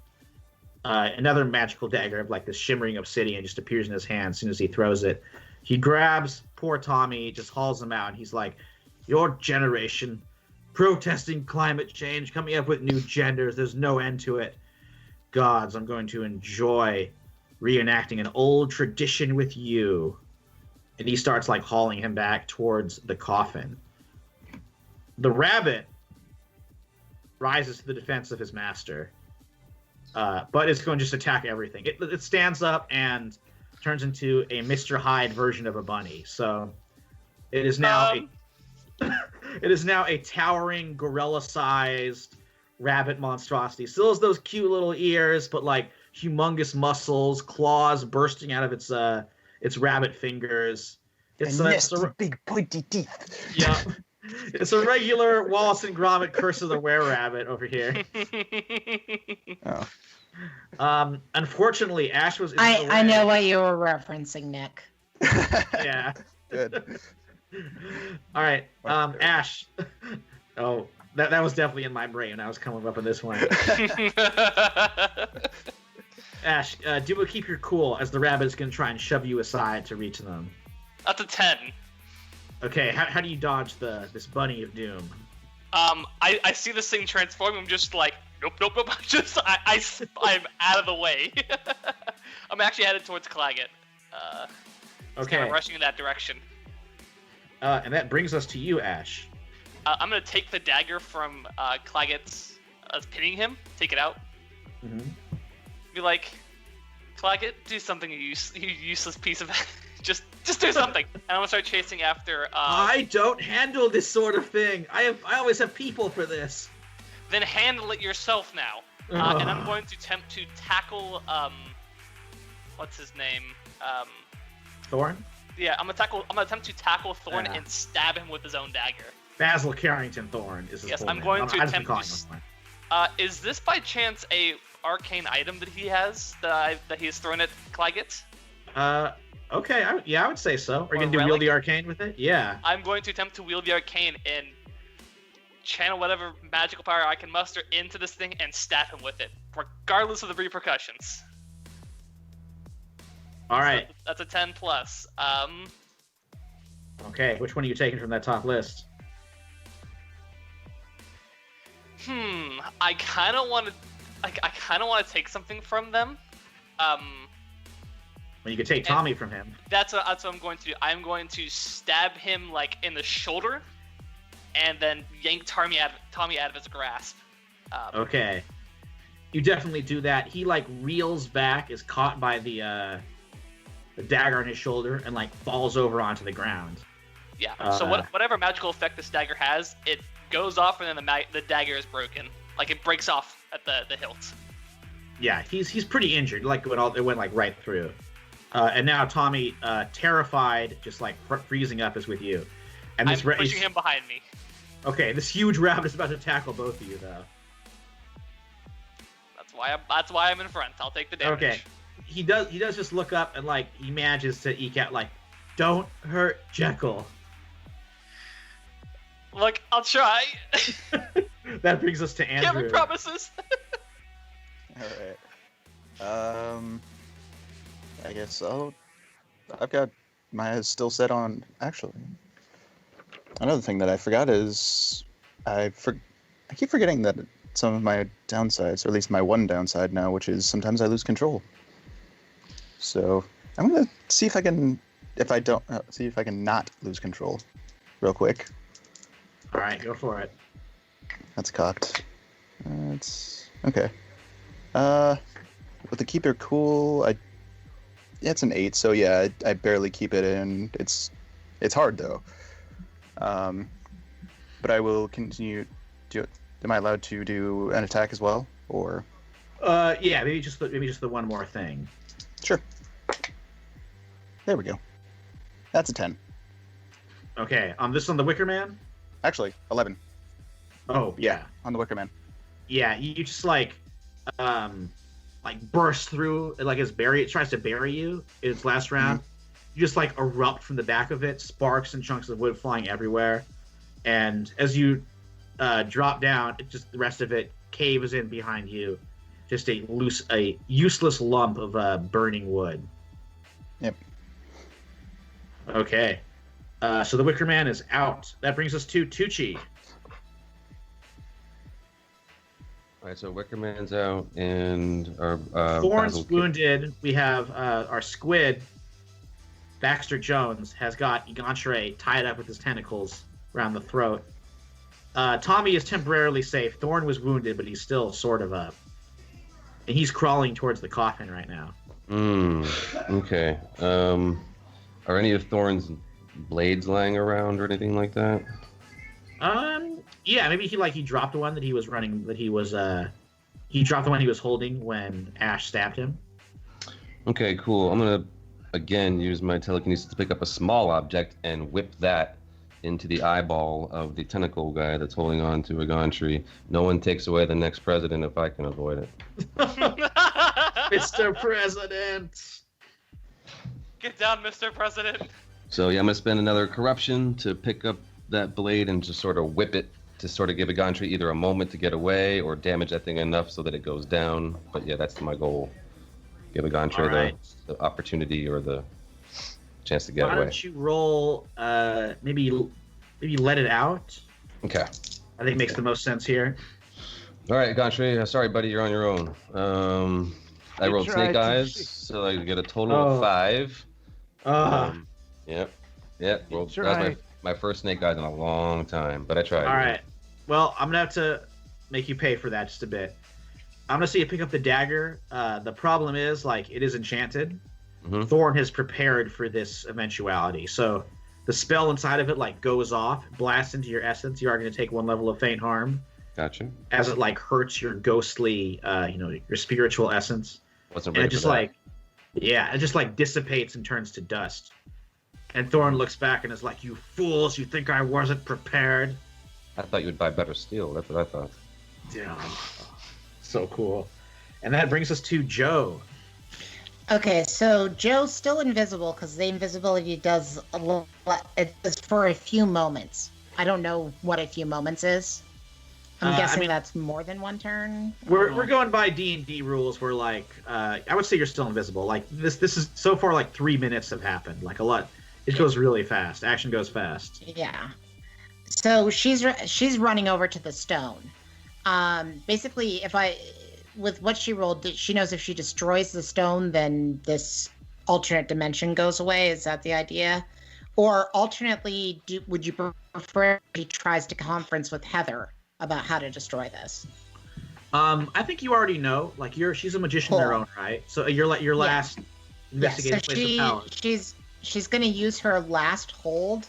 Another magical dagger of, like, this shimmering obsidian just appears in his hand as soon as he throws it. He grabs poor Tommy, just hauls him out, and he's like, "Your generation, protesting climate change, coming up with new genders, there's no end to it. Gods, I'm going to enjoy reenacting an old tradition with you." And he starts, like, hauling him back towards the coffin. The rabbit rises to the defense of his master, but it's going to just attack everything. It stands up and turns into a Mr. Hyde version of a bunny. So it is now it is now a towering gorilla-sized rabbit monstrosity. Still has those cute little ears, but, like, humongous muscles, claws bursting out of its rabbit fingers. It's a big pointy teeth. yeah. It's a regular Wallace and Gromit Curse of the Were-Rabbit over here. Oh. Unfortunately, Ash was in I the way. know what you were referencing, Nick. Yeah. Good. All right, Okay. Ash. Oh, that was definitely in my brain when I was coming up with this one. Ash, do a keep your cool as the rabbit is going to try and shove you aside to reach them. That's a 10. Okay, how do you dodge this bunny of doom? I see this thing transform. I'm just like, nope. I'm out of the way. I'm actually headed towards Claggett. Okay, Kind of rushing in that direction. and that brings us to you, Ash. I'm gonna take the dagger from Claggett's pinning him. Take it out. Mm-hmm. Be like, Claggett, do something, you useless piece of Just do something. And I'm gonna start chasing after. I don't handle this sort of thing. I always have people for this. Then handle it yourself now. And I'm going to attempt to tackle. What's his name? Thorn? Yeah, I'm gonna attempt to tackle Thorn and stab him with his own dagger. Basil Carrington Thorn is his Yes, full I'm name. going to I've been attempt calling to him Thorn. Is this by chance a arcane item that he has that he has thrown at Clyget? Okay, I would say so. Are you Or gonna do relic? wield the arcane with it? Yeah. I'm going to attempt to wield the arcane and channel whatever magical power I can muster into this thing and stab him with it, regardless of the repercussions. All right. So that's a 10 plus. Okay, which one are you taking from that top list? I kind of want to. I kind of want to take something from them. Well, you could take Tommy from him. That's what I'm going to do. I'm going to stab him like in the shoulder, and then yank Tommy out of his grasp. Okay. You definitely do that. He like reels back, is caught by the dagger on his shoulder, and like falls over onto the ground. Yeah. So whatever magical effect this dagger has, it goes off, and then the dagger is broken. Like it breaks off at the hilt. Yeah, he's pretty injured. Like it went like right through. And now Tommy, terrified, just like freezing up, is with you. And I'm this pushing him behind me. Okay, this huge rabbit is about to tackle both of you, though. That's why I'm in front. I'll take the damage. Okay, he does just look up and like he manages to eke out like, "Don't hurt Jekyll." Look, I'll try. That brings us to Andrew. Can't make promises. All right. I guess I've got my eyes still set on. Actually, another thing that I forgot is I keep forgetting that some of my downsides, or at least my one downside now, which is sometimes I lose control. So I'm gonna see if I can not lose control, real quick. All right, go for it. That's cocked. It's okay. With the keep it cool, it's an 8, so yeah, I barely keep it in. It's hard though. But I will continue. Am I allowed to do an attack as well, or? Yeah, maybe just the one more thing. Sure. There we go. That's a 10. Okay, on the Wicker Man. Actually, 11 Oh yeah. on the Wicker Man. Yeah, you just like burst through, like it tries to bury you in its last round. You just like erupt from the back of it, sparks and chunks of wood flying everywhere, and as you drop down, the rest of it caves in behind you, just a useless lump of burning wood. Yep. Okay, so the Wicker Man is out. That brings us to Tucci. All right, so Wicker Man's out, and our Thorn's Basil wounded. We have our squid, Baxter Jones, has got Egantre tied up with his tentacles around the throat. Tommy is temporarily safe. Thorn was wounded, but he's still sort of up. And he's crawling towards the coffin right now. Okay. Are any of Thorn's blades lying around or anything like that? Yeah, maybe he dropped one that he was running, he dropped the one he was holding when Ash stabbed him. Okay, cool. I'm gonna again use my telekinesis to pick up a small object and whip that into the eyeball of the tentacle guy that's holding on to a gone tree. No one takes away the next president if I can avoid it. Mr. President! Get down, Mr. President. So yeah, I'm gonna spend another corruption to pick up that blade and just sort of whip it to sort of give a gone tree either a moment to get away or damage that thing enough so that it goes down. But yeah, that's my goal. Give a gone tree Right. the opportunity or the chance to get Why away. don't you roll, maybe let it out? Okay. I think makes the most sense here. All right, Gantry. Sorry, buddy, you're on your own. I You rolled tried snake to eyes, see- so I get a total Oh. of 5. Yep. Well, that was tried. my first snake eyes in a long time, but I tried. All right. Well, I'm gonna have to make you pay for that just a bit. I'm gonna see you pick up the dagger. The problem is, like, it is enchanted, Thorn has prepared for this eventuality. So the spell inside of it like goes off, blasts into your essence. You are going to take 1 level of faint harm. Gotcha. As it like hurts your ghostly, your spiritual essence. Wasn't And ready it just for that. it just like dissipates and turns to dust. And Thorn looks back and is like, "You fools! You think I wasn't prepared?" I thought you would buy better steel. That's what I thought. Yeah, so cool. And that brings us to Joe. Okay, so Joe's still invisible because the invisibility does it's for a few moments. I don't know what a few moments is. I'm guessing that's more than 1 turn. We're going by D&D rules. We're like, I would say you're still invisible. Like this is so far like 3 minutes have happened. Like a lot. It goes really fast. Action goes fast. Yeah. So she's running over to the stone. Basically, with what she rolled, she knows if she destroys the stone, then this alternate dimension goes away. Is that the idea? Or alternately, would you prefer if she tries to conference with Heather about how to destroy this? I think you already know. Like she's a magician in her own right. So you're like your last investigative place of power. She's going to use her last hold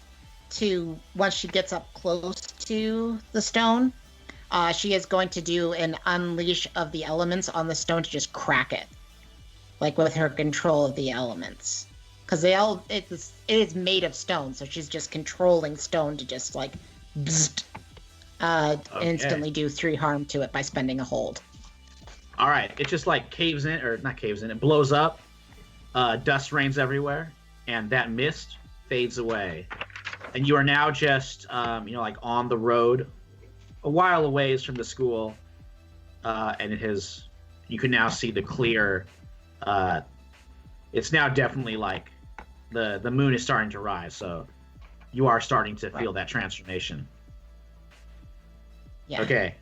to, once she gets up close to the stone, she is going to do an unleash of the elements on the stone to just crack it, like with her control of the elements, because it is made of stone, so she's just controlling stone to just like instantly do 3 harm to it by spending a hold. All right, it just like caves in, or not caves in, it blows up. Dust rains everywhere, and that mist fades away, and you are now just like on the road, a while away from the school, and you can now see the clear. It's now definitely like the moon is starting to rise, so you are starting to feel that transformation. Yeah. Okay,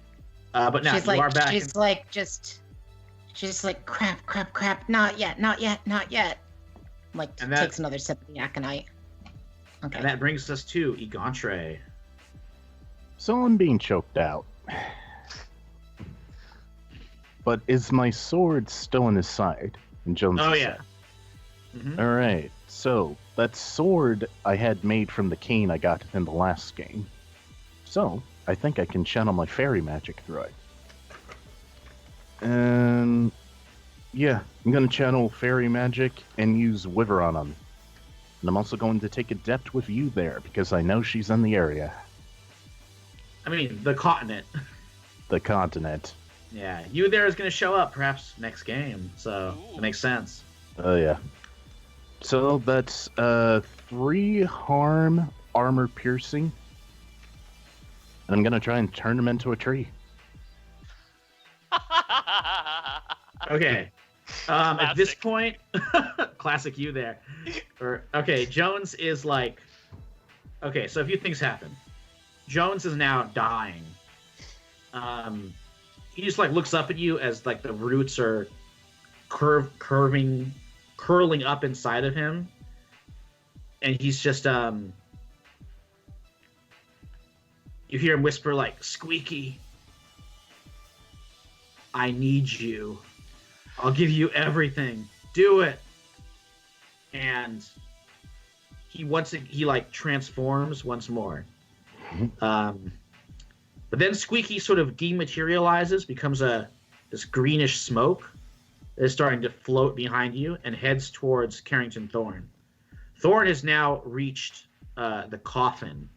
but now she's you are back. She's like crap. Not yet. Like takes another sip of the aconite. Okay. And that brings us to Egantre. So I'm being choked out. But is my sword still in his side? And Jones Oh, said, yeah. Mm-hmm. All right. So that sword I had made from the cane I got in the last game. So I think I can channel my fairy magic through it. And yeah, I'm going to channel fairy magic and use Wyvern on him. And I'm also going to take Adept with you there because I know she's in the area. I mean, the continent. The continent. Yeah, you there is going to show up perhaps next game, so it makes sense. Oh, yeah. So that's 3 harm, armor piercing. And I'm going to try and turn him into a tree. Okay. At this point, classic you there. Okay, Jones is like... Okay, so a few things happen. Jones is now dying. He just like looks up at you as like the roots are curling up inside of him, and he's just you hear him whisper like, "Squeaky, I need you. I'll give you everything. Do it." And he like transforms once more. But then Squeaky sort of dematerializes, becomes this greenish smoke that is starting to float behind you and heads towards Carrington Thorne. Thorne has now reached the coffin.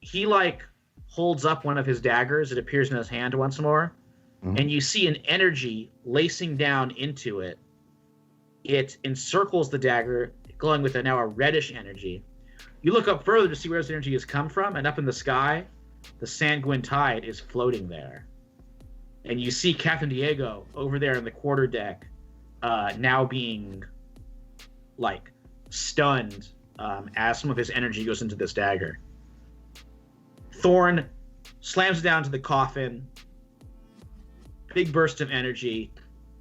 He like holds up one of his daggers. It appears in his hand once more. Mm-hmm. And you see an energy lacing down into it. It encircles the dagger, glowing with now a reddish energy. You look up further to see where this energy has come from, and up in the sky, the Sanguine Tide is floating there. And you see Captain Diego over there in the quarterdeck, now being, like, stunned as some of his energy goes into this dagger. Thorne slams down to the coffin. Big burst of energy.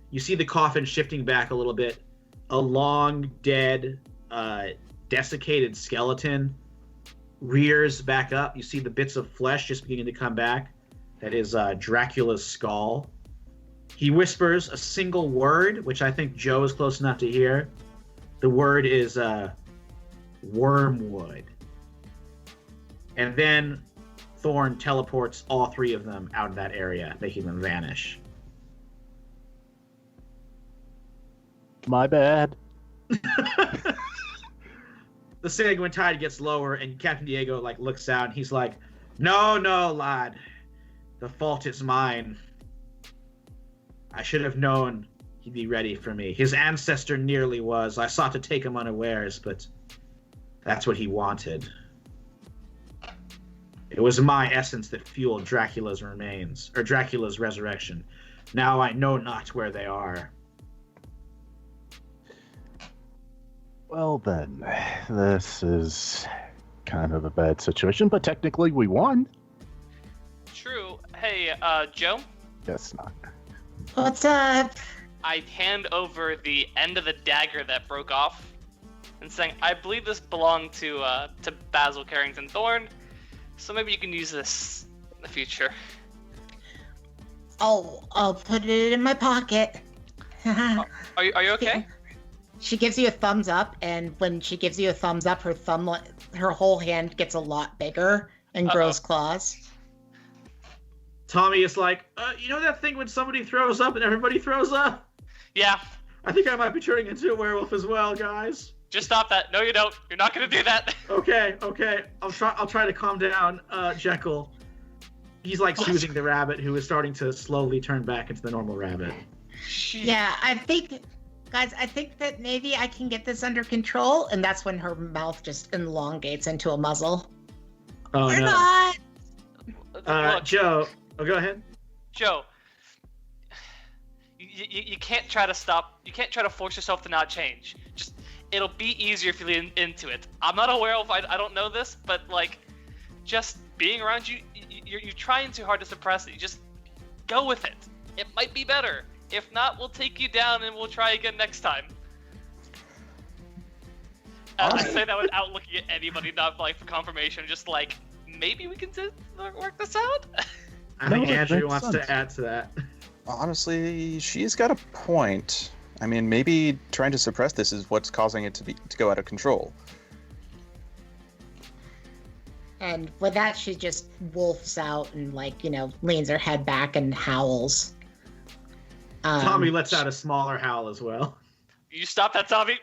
You see the coffin shifting back a little bit. A long, dead, desiccated skeleton rears back up. You see the bits of flesh just beginning to come back. That is Dracula's skull. He whispers a single word, which I think Joe is close enough to hear. The word is wormwood. And then Thorn teleports all three of them out of that area, making them vanish. My bad. The sanguine tide gets lower, and Captain Diego looks out, and he's like, No, lad. The fault is mine. I should have known he'd be ready for me. His ancestor nearly was. I sought to take him unawares, but that's what he wanted. It was my essence that fueled Dracula's remains, or Dracula's resurrection. Now I know not where they are. Well then, this is kind of a bad situation, but technically we won. True. Hey, Joe? Guess not. What's up? I hand over the end of the dagger that broke off, and saying, I believe this belonged to Basil Carrington Thorne, so maybe you can use this in the future. I'll put it in my pocket. Are you okay? She gives you a thumbs up, and when she gives you a thumbs up, her whole hand gets a lot bigger and grows claws. Tommy is like, you know that thing when somebody throws up and everybody throws up? Yeah. I think I might be turning into a werewolf as well, guys. Just stop that. No, you don't. You're not gonna do that. Okay. I'll try to calm down, Jekyll. He's soothing the rabbit, who is starting to slowly turn back into the normal rabbit. Yeah, I think that maybe I can get this under control, and that's when her mouth just elongates into a muzzle. Oh, Or no. not! Look, Joe. Oh, go ahead. Joe, you can't try to stop. You can't try to force yourself to not change. Just, it'll be easier if you lean into it. I'm not aware of. I don't know this, but just being around you, you're trying too hard to suppress it. You just go with it. It might be better. If not, we'll take you down and we'll try again next time. I say that without looking at anybody, not for confirmation. Just maybe we can work this out. I think No, it Andrew makes wants sense. to add to that. Honestly, she's got a point. I mean, maybe trying to suppress this is what's causing it to go out of control. And with that, she just wolfs out and leans her head back and howls. Tommy lets out a smaller howl as well. You stop that, Tommy.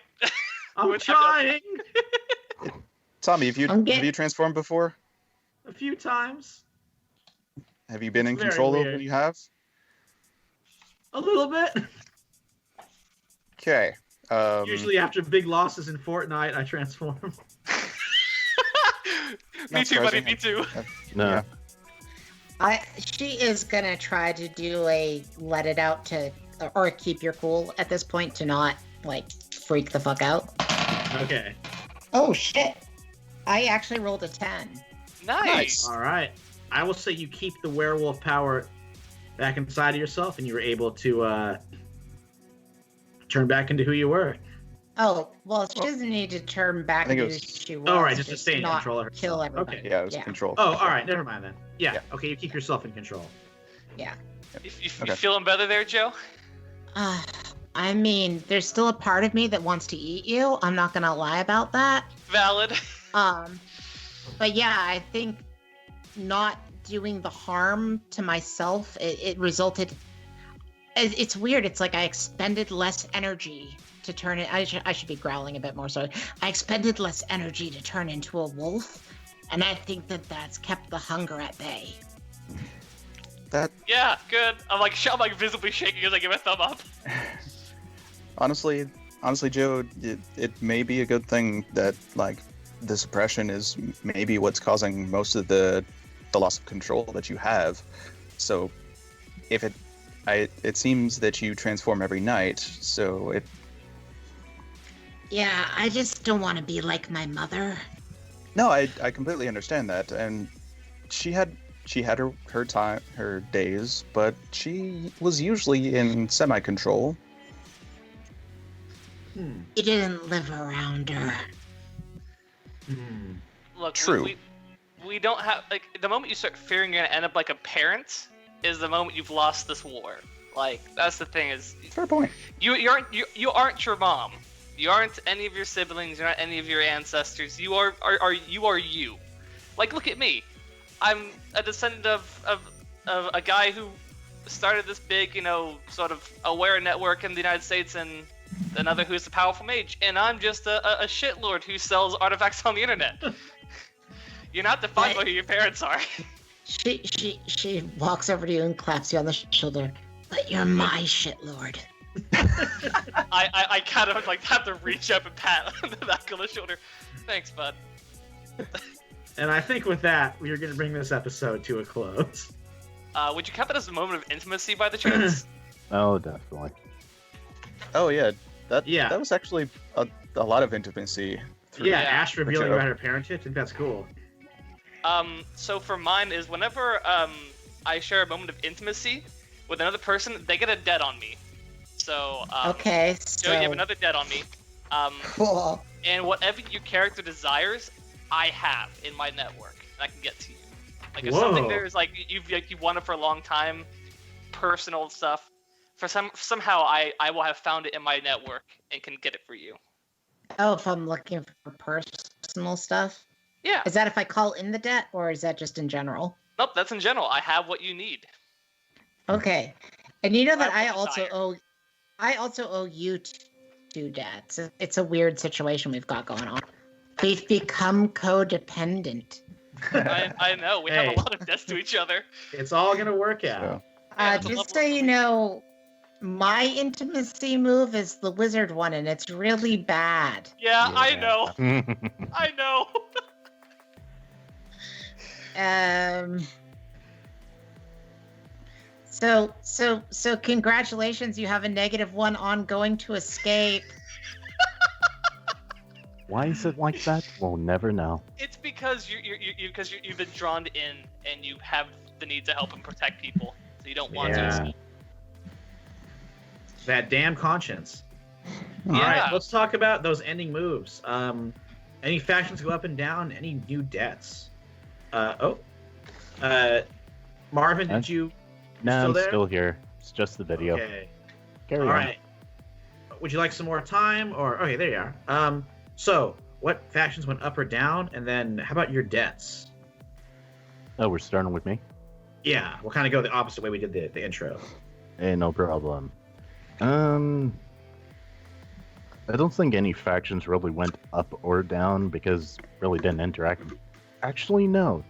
I'm trying! Tommy, have you transformed before? A few times. Have you been in It's very control of weird. when you have? A little bit. Okay. Usually after big losses in Fortnite, I transform. Me Not too, buddy. surprising. Me too. No. Yeah. She is gonna try to do a let it out to, or keep your cool at this point to not freak the fuck out. Okay. Oh shit! I actually rolled a 10. Nice. All right. I will say you keep the werewolf power back inside of yourself, and you were able to turn back into who you were. Oh well, she doesn't need to turn back I think into it who was- she was. Oh, right, just to stay in not control of herself. kill everybody. Okay. Yeah, it was control. Oh, all right. Never mind then. Yeah. Yeah. Okay, you keep yourself in control. Yeah. You Okay. feeling better there, Joe? I mean, there's still a part of me that wants to eat you. I'm not gonna lie about that. Valid. But yeah, I think not doing the harm to myself, it resulted. It's weird. It's I expended less energy to turn it. I should be growling a bit more. Sorry. I expended less energy to turn into a wolf, and I think that's kept the hunger at bay. Yeah, good. I'm visibly shaking as I give a thumb up. Honestly, Joe, it may be a good thing that the suppression is maybe what's causing most of the loss of control that you have. So, if it seems that you transform every night, so it. Yeah, I just don't want to be like my mother. No, I completely understand that, and she had her time, her days, but she was usually in semi-control. You didn't live around her. Look, True. We don't have the moment you start fearing you're gonna end up like a parent is the moment you've lost this war. Like, that's the thing is, Fair point. you aren't your mom. You aren't any of your siblings. You're not any of your ancestors. You are you. Like, look at me. I'm a descendant of a guy who started this big, sort of aware network in the United States, and another who's a powerful mage, and I'm just a shitlord who sells artifacts on the internet. You're not defined by who your parents are. She walks over to you and claps you on the shoulder. But you're my shitlord. I kind of like have to reach up and pat on the back of the shoulder. Thanks, bud. And I think with that, we are going to bring this episode to a close. Would you count that as a moment of intimacy by the chance? Oh, definitely. Oh yeah, that Yeah. that was actually a lot of intimacy. Yeah, Yeah. Ash revealing show. about her parentage. I think that's cool. So for mine is whenever I share a moment of intimacy with another person, they get a debt on me. So Okay, Joe, you have so another debt on me. cool. And whatever your character desires, I have in my network, and I can get to you. Like if something Whoa. there is like you've wanted for a long time, personal stuff, somehow I will have found it in my network and can get it for you. Oh, if I'm looking for personal stuff? Yeah. Is that if I call in the debt, or is that just in general? Nope, that's in general. I have what you need. Okay. And you know that I I will also desire. owe you two debts. It's a weird situation we've got going on. We've become codependent. I know we have Hey. a lot of debts to each other. It's all going to work out. Yeah, it's a Just level so of you know, my intimacy move is the wizard one, and it's really bad. Yeah, I know. know. I know. So congratulations, you have a -1 on going to escape. Why is it like that? We'll never know. It's because you've been drawn in and you have the need to help and protect people, so you don't want to Yeah. escape. That damn conscience. Yeah. All right, let's talk about those ending moves. Any factions go up and down? Any new debts? Marvin, did you? No, still I'm there? still here. It's just the video. Okay. Carry All on. right. Would you like some more time, or okay? There you are. So what factions went up or down, and then how about your debts? Oh, we're starting with me? Yeah, we'll kind of go the opposite way we did the intro. No problem. I don't think any factions really went up or down because really didn't interact. Actually, no.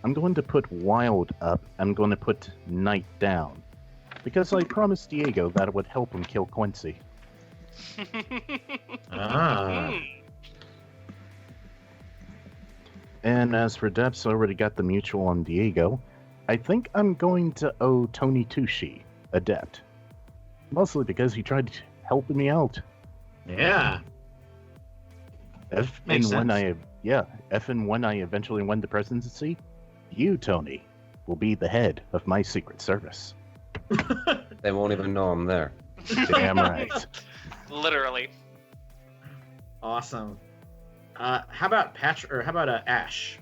I'm going to put Wild up. I'm going to put Knight down. Because I promised Diego that it would help him kill Quincy. Ah. And as for depths, I already got the mutual on Diego. I think I'm going to owe Tony Tucci a debt. Mostly because he tried helping me out. Yeah. If Makes and when sense. if and when I eventually win the presidency, you, Tony, will be the head of my Secret Service. They won't even know I'm there. Damn right. Literally. Awesome. How about Ash?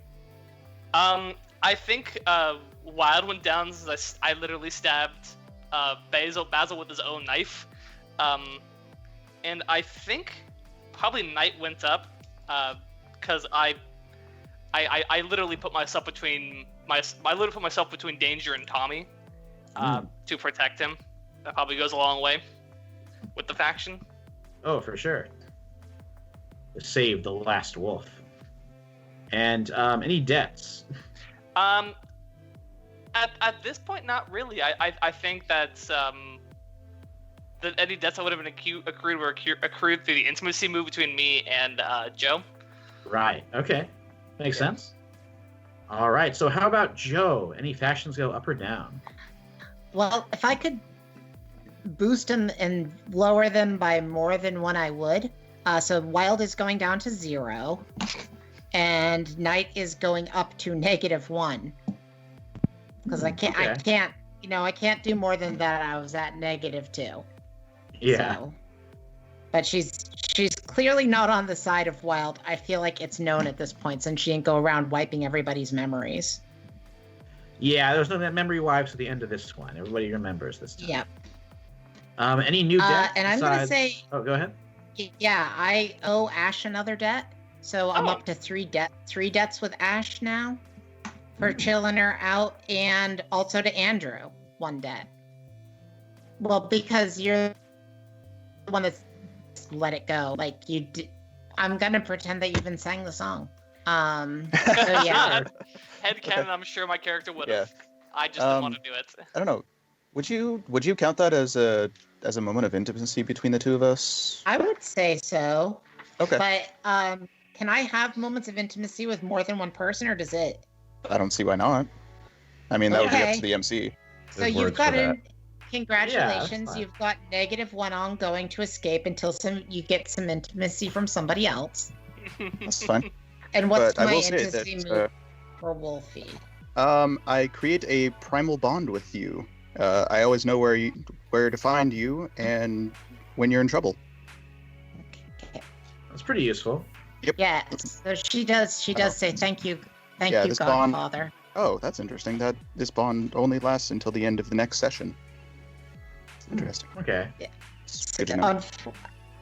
I think Wild went down as I literally stabbed Basil with his own knife. And I think probably Knight went up because I literally put myself between danger and Tommy to protect him. That probably goes a long way with the faction. Oh, for sure. To save the last wolf. And any debts? At this point, not really. I think that any debts that would have been accrued were accrued through the intimacy move between me and Joe. Right. Okay. Makes sense. All right. So how about Joe? Any factions go up or down? Well, if I could boost them and lower them by more than one, I would. So Wild is going down to 0, and Knight is going up to -1. Because I can't, Okay. I can't do more than that. I was at -2. Yeah. So, but she's clearly not on the side of Wild. I feel like it's known at this point since she didn't go around wiping everybody's memories. Yeah, there's no memory wipes at the end of this one. Everybody remembers this time. Yep. Any new debt? And I'm gonna say, Oh, go ahead. yeah, I owe Ash another debt, so I'm Oh. up to 3 debts with Ash now for chilling her out, and also to Andrew 1 debt. Well, because you're the one that's let it go. Like I'm gonna pretend that you even sang the song. So yeah. Headcanon, I'm sure my character would have. Yeah. I just didn't want to do it. I don't know. Would you count that as a moment of intimacy between the two of us? I would say so. Okay. But can I have moments of intimacy with more than one person, or does it? I don't see why not. I mean, that would be up Okay. to the MC. So There's you've words got for that. congratulations. fine. You've got -1 ongoing to escape until you get some intimacy from somebody else. That's fine. And what's But I my will say intimacy that move for Wolfie? I create a primal bond with you. I always know where to find you, and when you're in trouble. That's pretty useful. Yeah. So she does say thank you, Yeah, this bond- Godfather. Oh, that's interesting. That this bond only lasts until the end of the next session. Interesting. Okay. It's good to know.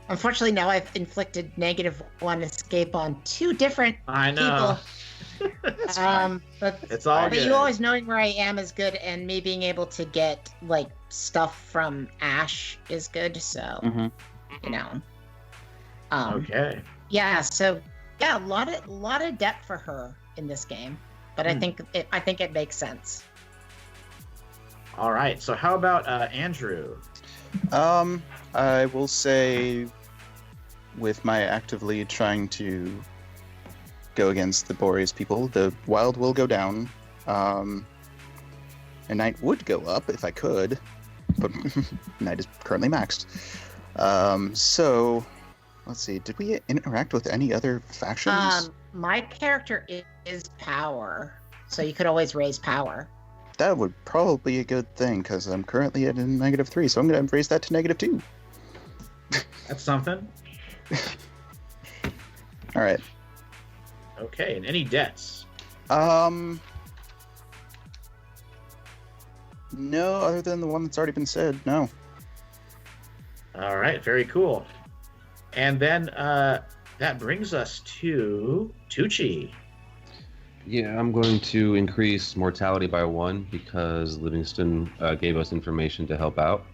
Unfortunately, now I've inflicted -1 escape on 2 different I know. people. But It's all But good. you always knowing where I am is good, and me being able to get like stuff from Ash is good. So Mm-hmm. you know, Okay. yeah. So yeah, a lot of depth for her in this game, but I think it makes sense. All right. So how about Andrew? I will say, with my actively trying to go against the Boreas people, the wild will go down. And Night would go up if I could, but Night is currently maxed. So, let's see. Did we interact with any other factions? My character is power, so you could always raise power. That would probably be a good thing, because I'm currently at a -3, so I'm going to raise that to -2. That's something. All right. Okay. And any debts? No, other than the one that's already been said, no. All right. Very cool. And then that brings us to Tucci. Yeah, I'm going to increase mortality by 1 because Livingston gave us information to help out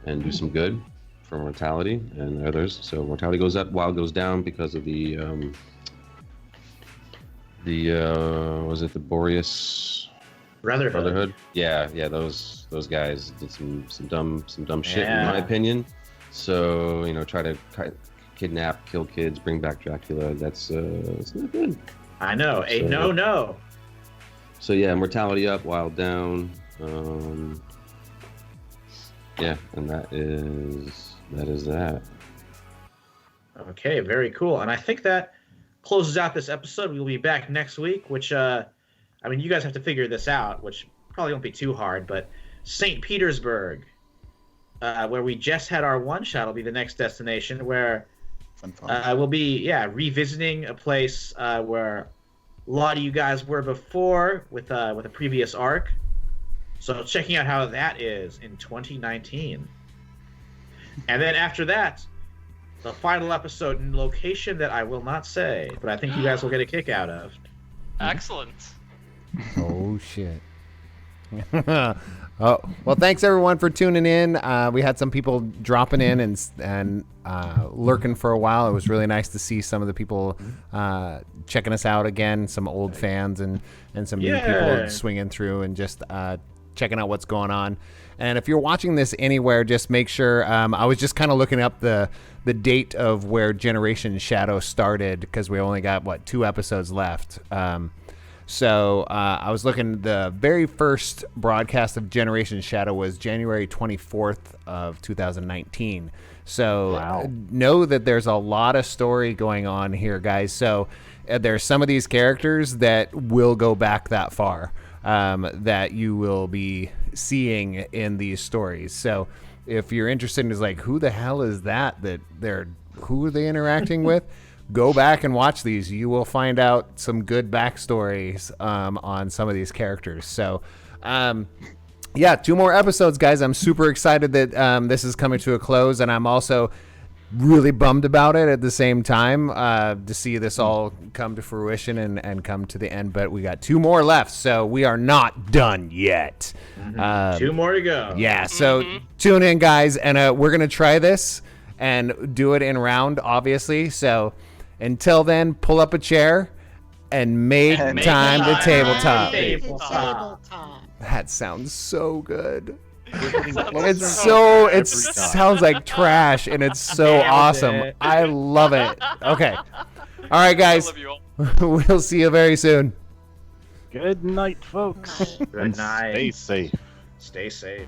and do some good for mortality and others. So mortality goes up, wild goes down because of the was it the Boreas Brotherhood? Yeah, those guys did some dumb shit in my Yeah. opinion. So try to kidnap, kill kids, bring back Dracula. That's it's not good. I know. A So- no. So yeah, mortality up, wild down. Yeah, and that is that. Okay, very cool. And I think that closes out this episode. We'll be back next week, which, I mean, you guys have to figure this out, which probably won't be too hard, but St. Petersburg, where we just had our one-shot, will be the next destination, where Fun. we'll be, revisiting a place where a lot of you guys were before with a previous arc. So checking out how that is in 2019. And then after that, the final episode in location that I will not say, but I think you guys will get a kick out of. Excellent. Oh shit. Oh well, thanks everyone for tuning in. We had some people dropping in and lurking for a while. It was really nice to see some of the people checking us out again. Some old fans and some new people swinging through and just checking out what's going on. And if you're watching this anywhere, just make sure. I was just kind of looking up the date of where Generation Shadow started because we only got 2 episodes left. So I was looking. The very first broadcast of Generation Shadow was January 24th of 2019. So know that there's a lot of story going on here, guys. So there's some of these characters that will go back that far that you will be seeing in these stories. So if you're interested in who the hell is that who are they interacting with? go back and watch these. You will find out some good backstories on some of these characters. So, yeah, 2 more episodes, guys. I'm super excited that this is coming to a close, and I'm also really bummed about it at the same time to see this all come to fruition and come to the end. But we got 2 more left, so we are not done yet. 2 more to go. Yeah, so tune in, guys, and we're going to try this and do it in round, obviously. So until then, pull up a chair and make time to tabletop. Tabletop. That sounds so good. It's It sounds like trash, and it's so Nailed awesome. it. I love it. Okay. All right, guys. I love you all. We'll see you very soon. Good night, folks. Night. Good night. Stay safe. Stay safe.